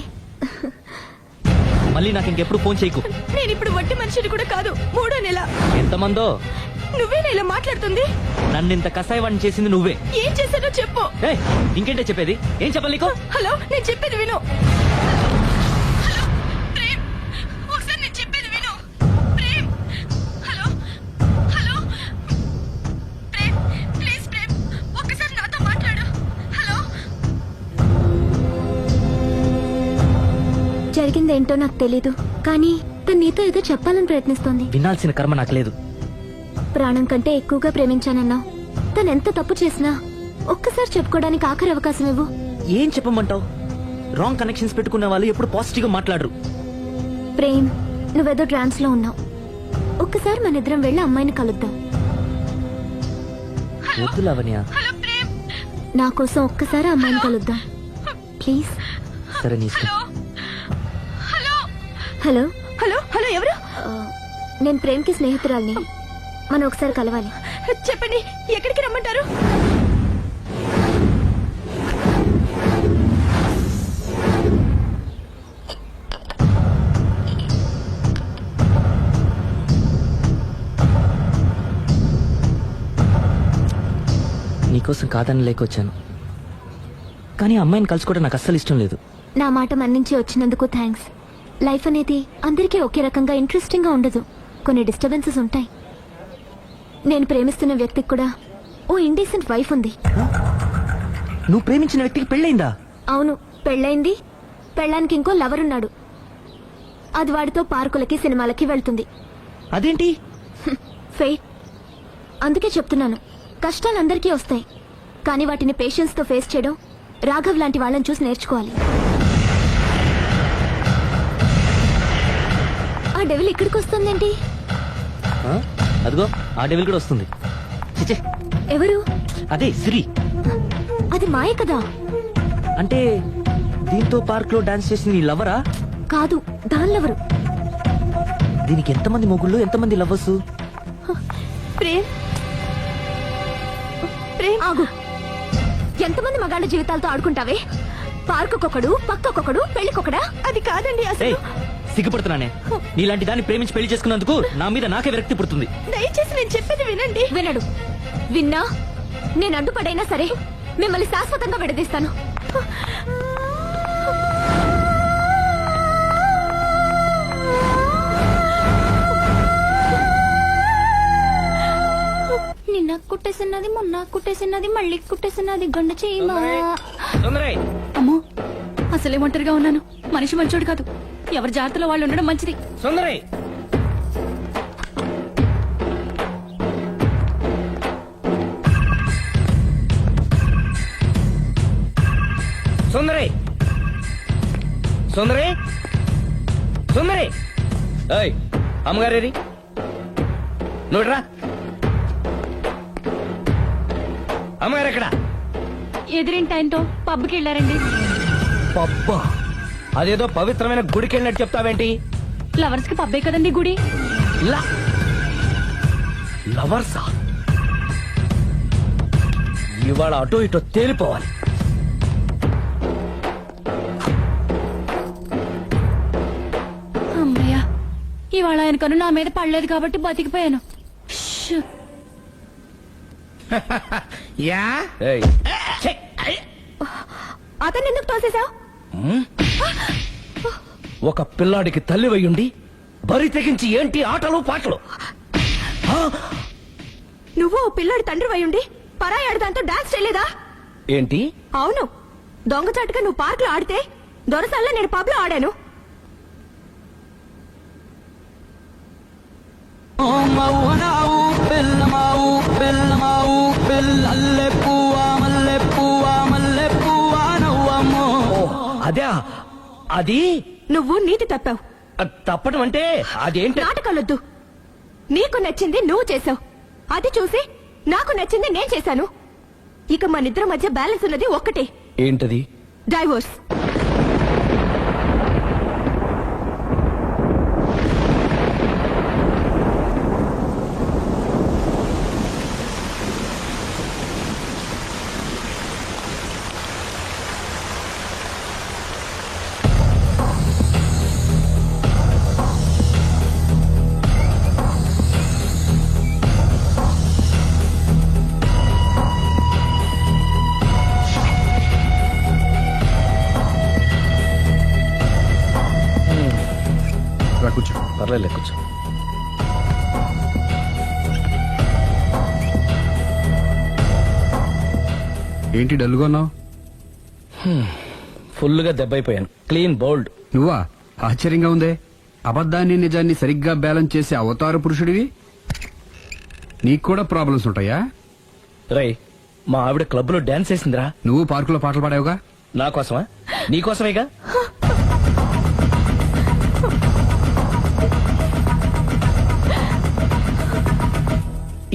మళ్ళీ నాకు ఇంకెప్పుడు ఫోన్ చేయకు. నేను ఇప్పుడు వట్టి మనిషిని కూడా కాదు, 3వ నెల. ఎంతమందో. నువ్వేనా ఇలా మాట్లాడుతుంది? నన్ను ఇంత కసాయవాణ్ణి చేసింది నువ్వే. ఏం చేశానో చెప్పు. ఏయ్, ఇంకేంటే చెప్పేది? ఏం చెప్పాలి నీకు? హలో, నేను చెప్పేది విను. హలో ప్రేమ్, ఒకసారి నేను చెప్పేది విను. Prem, hello hello Prem, please Prem, ఒక్కసారి నాతో మాట్లాడు. హలో. జరిగిందేంటో నాకు తెలీదు, కానీ తను నీతో ఏదో చెప్పాలని ప్రయత్నిస్తోంది. వినాల్సిన కర్మ నాకు లేదు. ప్రాణం కంటే ఎక్కువగా ప్రేమించానన్నావు. తను ఎంత తప్పు చేసినా ఒక్కసారి చెప్పుకోవడానికి ఆఖరి అవకాశం ఇవ్వు. ఏం చెప్పమంటావు? రాంగ్ కనెక్షన్స్ పెట్టుకునే వాళ్ళు ఎప్పుడు పాజిటివ్ గా మాట్లాడరు. ప్రేమ్, నువ్వేదో ట్రాన్స్ లో ఉన్నావు. ఒక్కసారి మన ఇద్దరం వెళ్ళి అమ్మాయిని కలుద్దాం. వద్దు లావణ్య. నా కోసం ఒక్కసారి అమ్మాయిని కలుద్దాం ప్లీజ్. సరే నీ ఇష్టం. హలో హలో హలో, ఎవరు? నేను ప్రేమ్కి స్నేహితురాల్ని. మనం ఒకసారి కలవాలి. చెప్పండి, ఎక్కడికి రమ్మంటారు? నీకోసం కాదని లేకొచ్చాను, కానీ ఆ అమ్మాయిని కలుసుకోవడం నాకు అస్సలు ఇష్టం లేదు. నా మాట మన్నించి వచ్చినందుకు థ్యాంక్స్. లైఫ్ అనేది అందరికీ ఒకే రకంగా ఇంట్రెస్టింగ్ గా ఉండదు. కొన్ని డిస్టర్బెన్సెస్ ఉంటాయి. నేను ప్రేమిస్తున్న వ్యక్తికి కూడా ఓ ఇండీసెంట్ వైఫ్ ఉంది. నువ్వు ప్రేమించిన వ్యక్తికి పెళ్ళైందా? అవును, పెళ్ళైంది. పెళ్ళానికి ఇంకో లవర్ ఉన్నాడు. అది వాడితో పార్కులకి సినిమాలకి వెళ్తుంది. అదేంటి? ఫెయిట్. అందుకే చెప్తున్నాను, కష్టాలు అందరికీ వస్తాయి, కానీ వాటిని పేషెన్స్ తో ఫేస్ చేయడం రాఘవ్ లాంటి వాళ్ళని చూసి నేర్చుకోవాలి. ఆ డెవిల్ ఇక్కడికి వస్తుందేంటి? అదిగో ఆ డెవిల్ కూడా వస్తుంది. చిచ్చే, ఎవరు? అదే సిరి. అది మాయ కదా. అంటే దీంతో పార్క్ లో డాన్స్ చేసింది నీ లవరా? కాదు, దానిలెవరు? దీనికి ఎంతమంది మొగుళ్ళు, ఎంతమంది లవర్స్? ప్రేమ్, ప్రేమ్ ఆగు. ఎంతమంది మగాళ్ళ జీవితాలతో ఆడుకుంటావే? పార్కుకొకడు, పక్కకొకడు, పెళ్లికొకడా? అది కాదండి అసలు. సిగ్గుపడుతున్నానే. నీలాంటి దాన్ని ప్రేమించి పెళ్లి చేసుకున్నందుకు నా మీద నాకే విరక్తి పుడుతుంది. దయచేసి నేను చెప్పేది వినండి. వినడు. విన్నా నేను అడ్డుపడైనా సరే మిమ్మల్ని శాశ్వతంగా విడదీస్తాను. నిన్న కుట్టేసినది, మొన్న కుట్టేసినది, మళ్ళీ కుట్టేసినది గండ చేయమా. అమ్మో, అసలే ఒంటరిగా ఉన్నాను. మనిషి మంచోడు కాదు. ఎవరి జాగ్రత్తలో వాళ్ళు ఉండడం మంచిది. సుందరై, సుందరి సుందరి ఏయ్ అమ్మగారేరి నువ్వురా అమ్మగారు ఎక్కడ ఎదిరింటి ఆయనతో పబ్కి వెళ్ళారండి. పబ్బా అదేదో పవిత్రమైన గుడికి వెళ్ళినట్టు చెప్తావేంటి? లవర్స్ కి పబ్బే కదండి గుడి. లవర్సా? ఇవాళ అటో ఇటో తేలిపోవాలి. అమ్మయ్య, ఇవాళ ఆయన కను నా మీద పడలేదు కాబట్టి బతికిపోయాను. ష్. యా ఏయ్, ఛే! అతన్ని ఎందుకు తోసేశావు? ఒక పిల్లాడికి తల్లివయ్యుండి బరి తెగించి ఏంటి ఆటలు పాటలు? నువ్వు ఓ పిల్లాడి తండ్రి అయ్యుండి పరాయాడు దాంతో డాన్స్ చేయలేదా? ఏంటి? అవును, దొంగచాటుగా నువ్వు పార్క్ లో ఆడితే దొరసల్లా నేను పబ్ లో ఆడాను. అదే అది నువ్వు నీతి తప్పావు. తప్పడం అంటే అదేంటి? నాటకాలొద్దు. నీకు నచ్చింది నువ్వు చేసావు, అది చూసి నాకు నచ్చింది నేను చేశాను. ఇక మన ఇద్దరి మధ్య బ్యాలెన్స్ ఉన్నది ఒక్కటే, ఏంటది? డైవోర్స్. కూర్చో. పర్లేదు కూర్చో. ఏంటి డల్గా ఉన్నావు? ఫుల్గా దెబ్బైపోయాను. Clean bowled. నువ్వా? ఆశ్చర్యంగా ఉందే. అబద్ధాన్ని నిజాన్ని సరిగ్గా బ్యాలెన్స్ చేసే అవతార పురుషుడివి. నీకు కూడా ప్రాబ్లమ్స్ ఉంటాయా? రై, మా ఆవిడ క్లబ్ లో డాన్స్ వేసిందిరా. నువ్వు పార్కులో పాటలు పాడావుగా? నా కోసమా? నీకోసమేగా.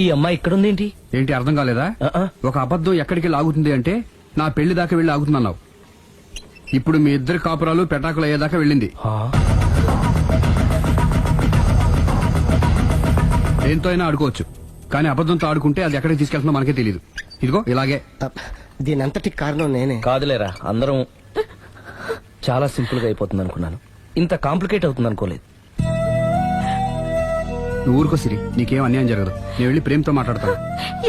ఈ అమ్మాయి ఇక్కడుందేంటి? ఏంటి అర్థం కాలేదా? ఒక అబద్ధం ఎక్కడికి లాగుతుంది అంటే నా పెళ్లి దాకా వెళ్ళి ఆగుతుందన్నావు. ఇప్పుడు మీ ఇద్దరు కాపురాలు పెటాకులు అయ్యేదాకా వెళ్ళింది. దేంతో అయినా ఆడుకోవచ్చు, కానీ అబద్ధంతో ఆడుకుంటే అది ఎక్కడికి తీసుకెళ్తుందో మనకే తెలియదు. ఇదిగో ఇలాగే. దీని అంతటి కారణం నేనే. కాదులేరా, అందరం చాలా సింపుల్ గా అయిపోతుంది అనుకున్నాను. ఇంత కాంప్లికేట్ అవుతుంది అనుకోలేదు. నువ్వు ఊరుకో సిరి, నీకేం అన్యాయం జరగదు. నేను వెళ్ళి ప్రేమతో మాట్లాడతాను.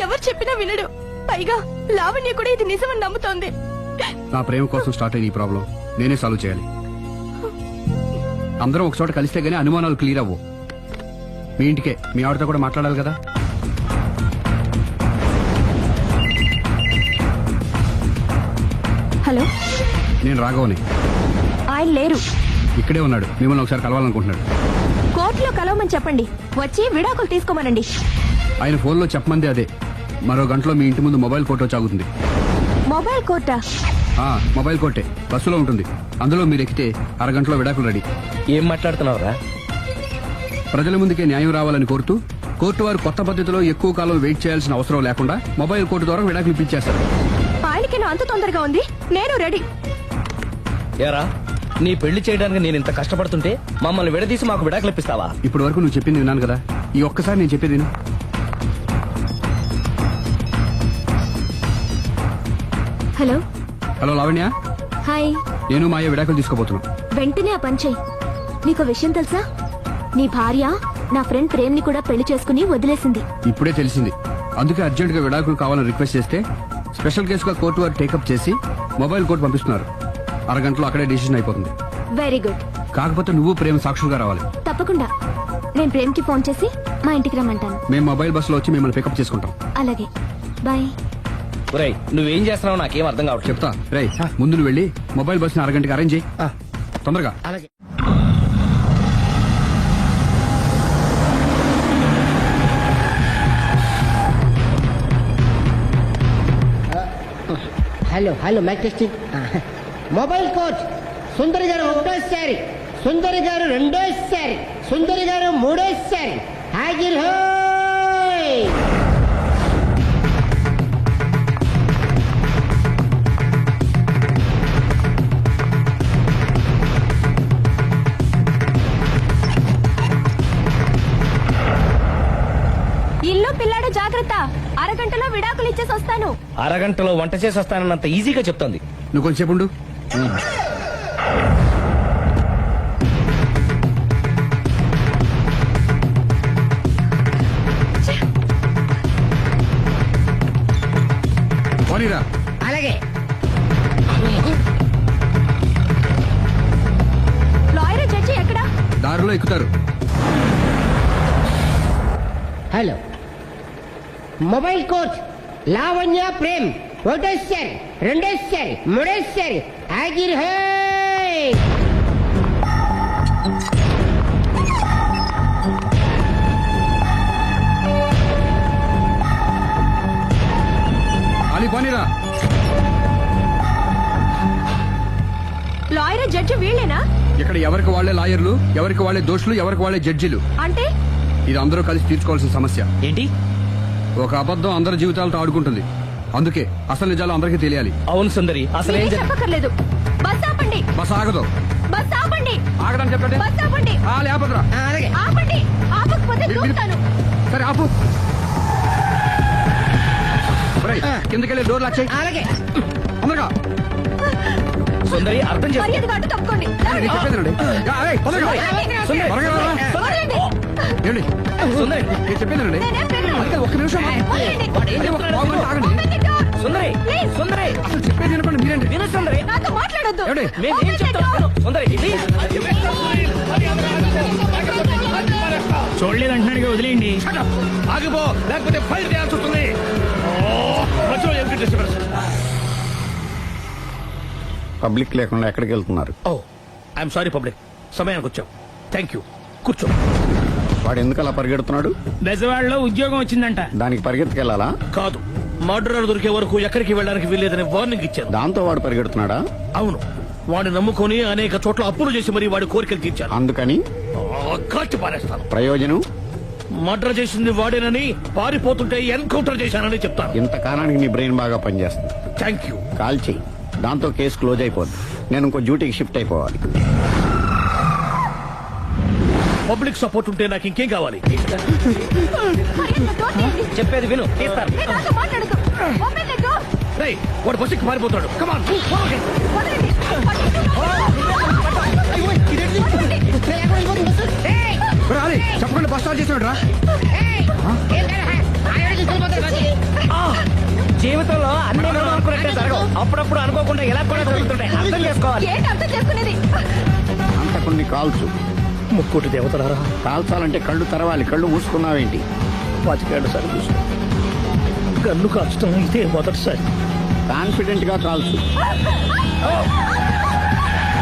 ఎవరు చెప్పినా వినడు. పైగా లావణ్య కూడా ఇది నిజమని నమ్ముతోంది. నా ప్రేమ కోసం స్టార్ట్ అయిన ఈ ప్రాబ్లం నేనే సాల్వ్ చేయాలి. అందరం ఒక చోట కలిస్తే గానీ అనుమానాలు క్లియర్ అవ్వు. మీ ఇంటికే, మీ ఆవిడతో కూడా మాట్లాడాలి కదా. హలో, నేను రాఘవని. ఆయన లేరు. ఇక్కడే ఉన్నాడు. మిమ్మల్ని ఒకసారి కలవాలనుకుంటున్నాడు. కోర్టులో కలవమని చెప్పండి, వచ్చి విడాకులు తీసుకోమనండి. ఆయన ఫోన్లో చెప్పమంది అదే. మరో గంటలో మీ ఇంటి ముందు మొబైల్ కోర్టు చాగుతుంది. మొబైల్ కోర్టా? మొబైల్ కోర్టే బస్సులో ఉంటుంది. అందులో మీరు ఎక్కితే అరగంటలో విడాకులు రెడీ. ఏం మాట్లాడుతున్నావురా? ప్రజల ముందుకే న్యాయం రావాలని కోరుతూ కోర్టు వారు కొత్త పద్ధతిలో ఎక్కువ కాలం వెయిట్ చేయాల్సిన అవసరం లేకుండా మొబైల్ కోర్టు ద్వారా విడాకులు ఇప్పించేస్తారు. ఆయనకి అంత తొందరగా ఉంది, నేను రెడీ. ఏరా, నీ పెళ్లి చేయడానికి నేను ఇంత కష్టపడుతుంటే మమ్మల్ని విడదీసి మాకు విడాకులు ఇప్పిస్తావా? ఇప్పటి వరకు నువ్వు చెప్పింది విన్నాను కదా, ఈ ఒక్కసారి నేను చెప్పేది విను. హలో. హలో లావణ్య. హాయ్. నేను మాయ విడాకులు తీసుకోబోతున్నాను. వెంటనే ఆ పని చెయ్యి. నీకు విషయం తెలుసా? నీ భార్య నా ఫ్రెండ్ ప్రేమ్ని కూడా పెళ్లి చేసుకుని వదిలేసింది. ఇప్పుడే తెలిసింది. అందుకే అర్జెంట్ గా విడాకులు కావాలని రిక్వెస్ట్ చేస్తే స్పెషల్ కేసుగా కోర్టు వారు టేకప్ చేసి మొబైల్ కోర్టు పంపిస్తున్నారు. అరగంటలో అక్కడే డిసిషన్ అయిపోతుంది. Very good. కాకపోతే నువ్వు ప్రేమ సాక్షులుగా రావాలి. తప్పకుండా. నేను ప్రేమ్కి ఫోన్ చేసి మా ఇంటికి రమ్మంటాను. మేము మొబైల్ బస్సులో వచ్చి మిమ్మల్ని పికప్ చేసుకుంటాం. అలాగే, బాయ్. ఒరేయ్, నువ్వేం చేస్తున్నావు నాకేం అర్థం కావట్లేదు. చెప్తా. రేయ్, ముందు నువ్వు వెళ్ళి మొబైల్ బస్సుని అరగంటకి అరేంజ్ చేయి. తొందరగా. అలాగే. Hello hello mike testing. Mobile coach Sundari garu ఒకటోసారి, సుందరి గారు రెండోసారి, సుందరి గారు మూడోసారి. హాజరు హోయ్. ఇల్లు పిల్లాడు జాగ్రత్త. అరగంటలో విడాకులు ఇచ్చేసి వస్తాను. అరగంటలో వంట చేసి వస్తానన్నంత ఈజీగా చెప్తోంది. నువ్వు కొంచెంసేపు ఉండు. పోనీరా. అలాగే. లాయర్ జడ్జి ఎక్కడా? దారిలో ఎక్కుతారు. Hello, mobile coach Lavanya Prem ఒకటోసారి, రెండోసారి, మూడోసారి. హాజరు హోయ్. అలీ పోనీరా. లాయర్ జడ్జి వీళ్ళేనా? ఇక్కడ ఎవరికి వాళ్లే లాయర్లు, ఎవరికి వాళ్లే దోషులు, ఎవరికి వాళ్లే జడ్జిలు. అంటే ఇది అందరూ కలిసి తీర్చుకోవాల్సిన సమస్య. ఏంటి? ఒక అబద్ధం అందరి జీవితాలతో ఆడుకుంటుంది. అందుకే అసలు నిజాలు అందరికీ తెలియాలి. అవును సుందరి, అసలు ఏం మీరేం చెప్పక్కర్లేదు. బస్ ఆపండి. బస్ ఆగదు. బస్ ఆపండి. ఆగడానికి చెప్పండి. బస్ ఆపండి. లేపదురా. అలాగే. ఆపండి. ఆపకపోతే దూకుతాను. సరే ఆపు. కిందకెళ్ళి డోర్ లాక్ చేయి. అలాగే. తొందరగా. సుందరి అర్థం చేసుకో. మర్యాదగా అడ్డు తప్పుకోండి. నేను చెప్పేదేనండి. తొందరగా. సుందరి. త్వరగా రా. వదలండి. ఏండి? సుందరి నేను చెప్పేదేనండి. నేనేం వినను. అయితే ఒక్క నిమిషం. వదలండి. ఒక పావు గంట ఆగండి. Open the door. Sundari, Please. సుందరి అసలు చెప్పేది వినపండి మీరేంటి? విను సుందరి. నాతో మాట్లాడొద్దు. ఏమండి? మేము ఏం చెప్తాం సుందరి, ప్లీజ్. చూడలేదు అంటున్నాడు, వదిలేయండి. ఆగిపో, లేకపోతే ఫైర్ చేయాల్సి వస్తుంది. పబ్లిక్ లేకుండా ఎక్కడికి వెళ్తున్నారు? ఓ ఐఎమ్ సారీ పబ్లిక్, సమయానికి వచ్చాం. థ్యాంక్ యూ, కూర్చో. వాడు ఎందుకు అలా పరిగెడుతున్నాడు? బెజవాడలో ఉద్యోగం వచ్చిందంట. దానికి పరిగెత్తుకెళ్లాలా? కాదు, మర్డరర్ దొరికే వరకు ఎక్కడికి వెళ్ళడానికి వీల్లేదని వార్నింగ్ ఇచ్చారు. దాంతో వాడు పరిగెడుతున్నాడా? అవును, వాడిని నమ్ముకొని అనేక చోట్ల అప్పులు చేసి మరి వాడి కోరికలు తీర్చారు. అందుకని కాల్చి పారేస్తాను. ప్రయోజనం? మర్డర్ చేసింది వాడేనని, పారిపోతుంటే ఎన్కౌంటర్ చేశానని చెప్తాను. ఇంతకాలానికి నీ బ్రెయిన్ బాగా పనిచేస్తుంది. Thank you. కాల్ చెయ్యి, దాంతో కేసు క్లోజ్ అయిపోద్ది. నేను ఇంకో డ్యూటీకి షిఫ్ట్ అయిపోవాలి. పబ్లిక్ సపోర్ట్ ఉంటే నాకు ఇంకేం కావాలి? చెప్పేది విను, తీస్తారు. మీరు నాతో మాట్లాడొద్దు. Open the door. రేయ్, వాడు బస్సుకి పారిపోతాడు. కమాన్. వదలండి. రాలే, చెప్పకుండా బస్ స్టార్ట్ చేసాడు రా. జీవితంలో అన్ని మనం అనుకున్నట్టే జరగవు. అప్పుడప్పుడు అనుకోకుండా ఎలా కూడా జరుగుతుంటాయి. అర్థం చేసుకోవాలి. ఏంటి అర్థం చేసుకునేది? అంత కొన్ని కాల్చు. ముక్కోటి దేవతలారా, కాల్చాలంటే కళ్ళు తెరవాలి. కళ్ళు మూసుకున్నావేంటి? 25 సార్లు చూసుకో. గన్ను కాల్చడం ఇదే మొదటిసారి. కాన్ఫిడెంట్ గా కాల్చు.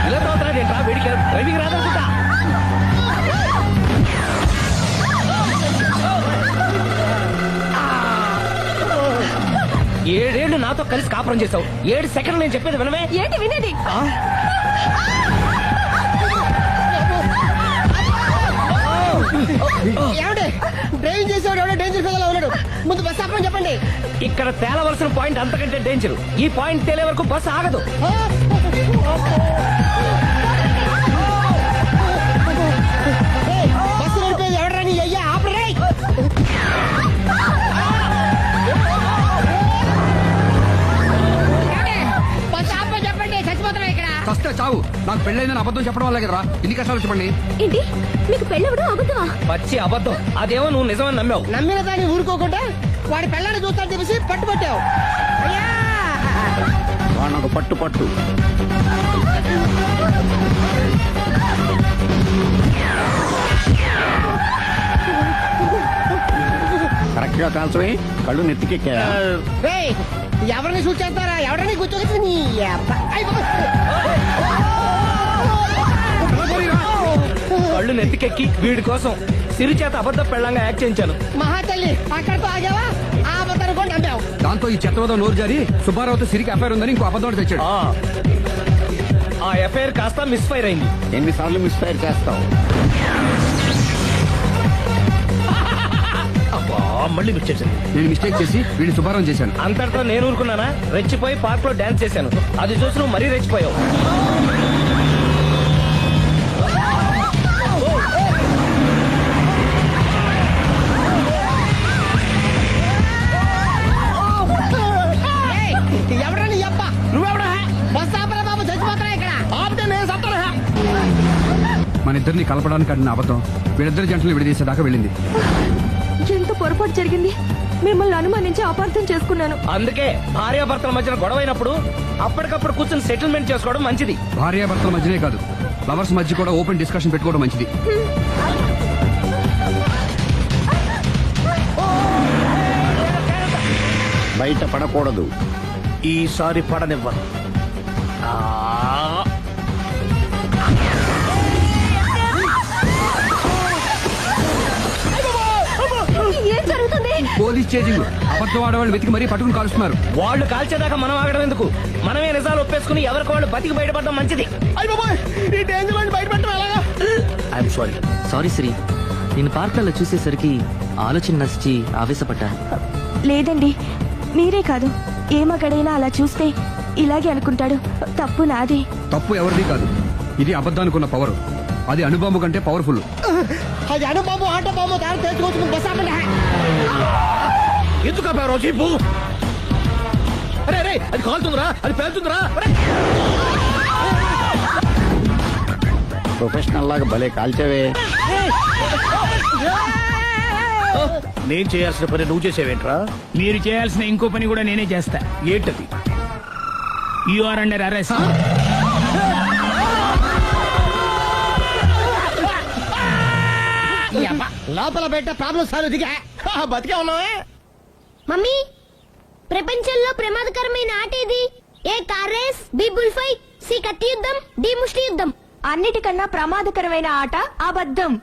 ఇలా తోతున్నాడు ఏంట్రా? వీడికి డ్రైవింగ్ రాదనుకుంటా. ఏడేళ్లు నాతో కలిసి కాపురం చేసావు. 7 సెకండ్లు నేను చెప్పేది వినవే. ఏంటి వినేది? డ్రైవింగ్ చేసేవాడు ఎవడో డేంజర్ ఫీల్ ఉన్నాడు. ముందు బస్ ఆపమని చెప్పండి. ఇక్కడ తేలవలసిన పాయింట్ అంతకంటే డేంజర్. ఈ పాయింట్ తేలే వరకు బస్సు ఆగదు. బస్సు నడిపేది ఎవడరాని అయ్యా ఆపరే. బస్ ఆపమని చెప్పండి, చచ్చిపోతున్నాం ఇక్కడ. ఫస్ట్ చావు. నాకు పెళ్ళైందని అబద్ధం చెప్పడం వల్ల కదరా ఇన్ని కష్టాలు చెప్పండి. ఏంటి మీకు పెళ్ళవడం అబద్ధమా? పచ్చి అబద్ధం. అదేమో నువ్వు నిజమని నమ్మావు. నమ్మిన దాన్ని ఊరుకోకుండా వాడి పెళ్ళాన్ని చూస్తాను చెప్పేసి పట్టుబట్టావు. అయ్యా, వాడిని ఒక పట్టు పట్టు. కరెక్ట్ గా కాల్చవే. కళ్ళు నెత్తికెక్కా? రేయ్, ఎవరిని షూట్ చేస్తారా? ఎవరిని కూర్చోగచ్చు నీ అబ్బా. అయ్ బాబోయ్. కళ్ళు నెత్తికెక్కి వీడి కోసం సిరి చేత అబద్ధ పెళ్ళంగా యాక్ట్ చేయించాను. మహాతల్లి, అక్కడితో ఆగావా? ఆ అబద్ధాన్ని కూడా నమ్మావు. దాంతో ఈ చెత్తవద నోరు జారి సుబ్బారావుతో సిరికి అఫైర్ ఉందని ఇంకో అబద్ధం తెచ్చాడు. ఆ ఎఫ్ఐఆర్ కాస్త మిస్ఫైర్ అయింది. ఎన్నిసార్లు మిస్ఫైర్ చేస్తావు? మళ్ళీ మిస్ చేసింది. నేను మిస్టేక్ చేసి వీడిని శుభారం చేశాను. అంతటితో నేను ఊరుకున్నానా? రెచ్చిపోయి పార్క్ లో డాన్స్ చేశాను. అది చూసి నువ్వు మరీ రెచ్చిపోయావు. ఎవరా నీ అబ్బా? నువ్వెవడా? బస్ ఆపరా బాబు, చచ్చిపోతారా ఇక్కడ? ఆపితే నేను సత్తరా? మన ఇద్దరిని కలపడానికి అడిగిన అబద్ధం వీళ్ళిద్దరి జంటలు విడదీసేదాకా వెళ్ళింది. ఎంత పొరపాటు జరిగింది. మిమ్మల్ని అనుమానించి అపార్థం చేసుకున్నాను. అందుకే భార్యాభర్తల మధ్యన గొడవ అయినప్పుడు అప్పటికప్పుడు కూర్చొని సెటిల్మెంట్ చేసుకోవడం మంచిది. భార్యాభర్తల మధ్యనే కాదు, లవర్స్ మధ్య కూడా ఓపెన్ డిస్కషన్ పెట్టుకోవడం మంచిది. బయట పడకూడదు. ఈసారి పడనివ్వను. ఏం జరుగుతుంది? Police chasing. అబద్ధం ఆడవాళ్ళు వెతికి మరీ పట్టుకుని కాలుస్తున్నారు. వాళ్ళు కాల్చేదాకా మనం ఆగడం ఎందుకు? మనమే నిజాలు ఒప్పేసుకుని ఎవరికి వాళ్ళు బతికి బయటపడడం మంచిది. అయ్య బాబోయ్, ఈ డేంజర్ నుంచి బయటపెట్టడం ఎలాగా? I'm sorry. సారీ శ్రీ, నేను పార్కులలో చూసేసరికి ఆలోచన నచ్చి ఆవేశపడ్డాను. లేదండి, మీరే కాదు, ఏ మగడైనా అలా చూస్తే ఇలాగే అనుకుంటాడు. తప్పు నాది. తప్పు ఎవరిది కాదు. ఇది అబద్ధానికున్న పవర్. అది అణుబాంబు కంటే పవర్ఫుల్. అది అను బాబు, ఆటో బాబు దారి తెచ్చుకోవచ్చు. బస్ ఆపండి. ఎందుకు ఆపారో చెప్పు. అరే అరే, అది కాలుతుందిరా, అది పేలుతుందిరా. ప్రొఫెషనల్ లాగా భలే కాల్చవే. నేను చేయాల్సిన పని నువ్వు చేసేవేంట్రా? మీరు చేయాల్సిన ఇంకో పని కూడా నేనే చేస్తా. ఏంటది? You are under arrest. లోపల బయట ప్రాబ్లమ్ సాల్వ్ దిగా బతికే ఉన్నావే. మమ్మీ, ప్రపంచంలో ప్రమాదకరమైన ఆట ఏది? A car race, B bull fight, C కత్తి యుద్ధం, డి ముష్టి యుద్ధం. అన్నిటికన్నా ప్రమాదకరమైన ఆట అబద్ధం.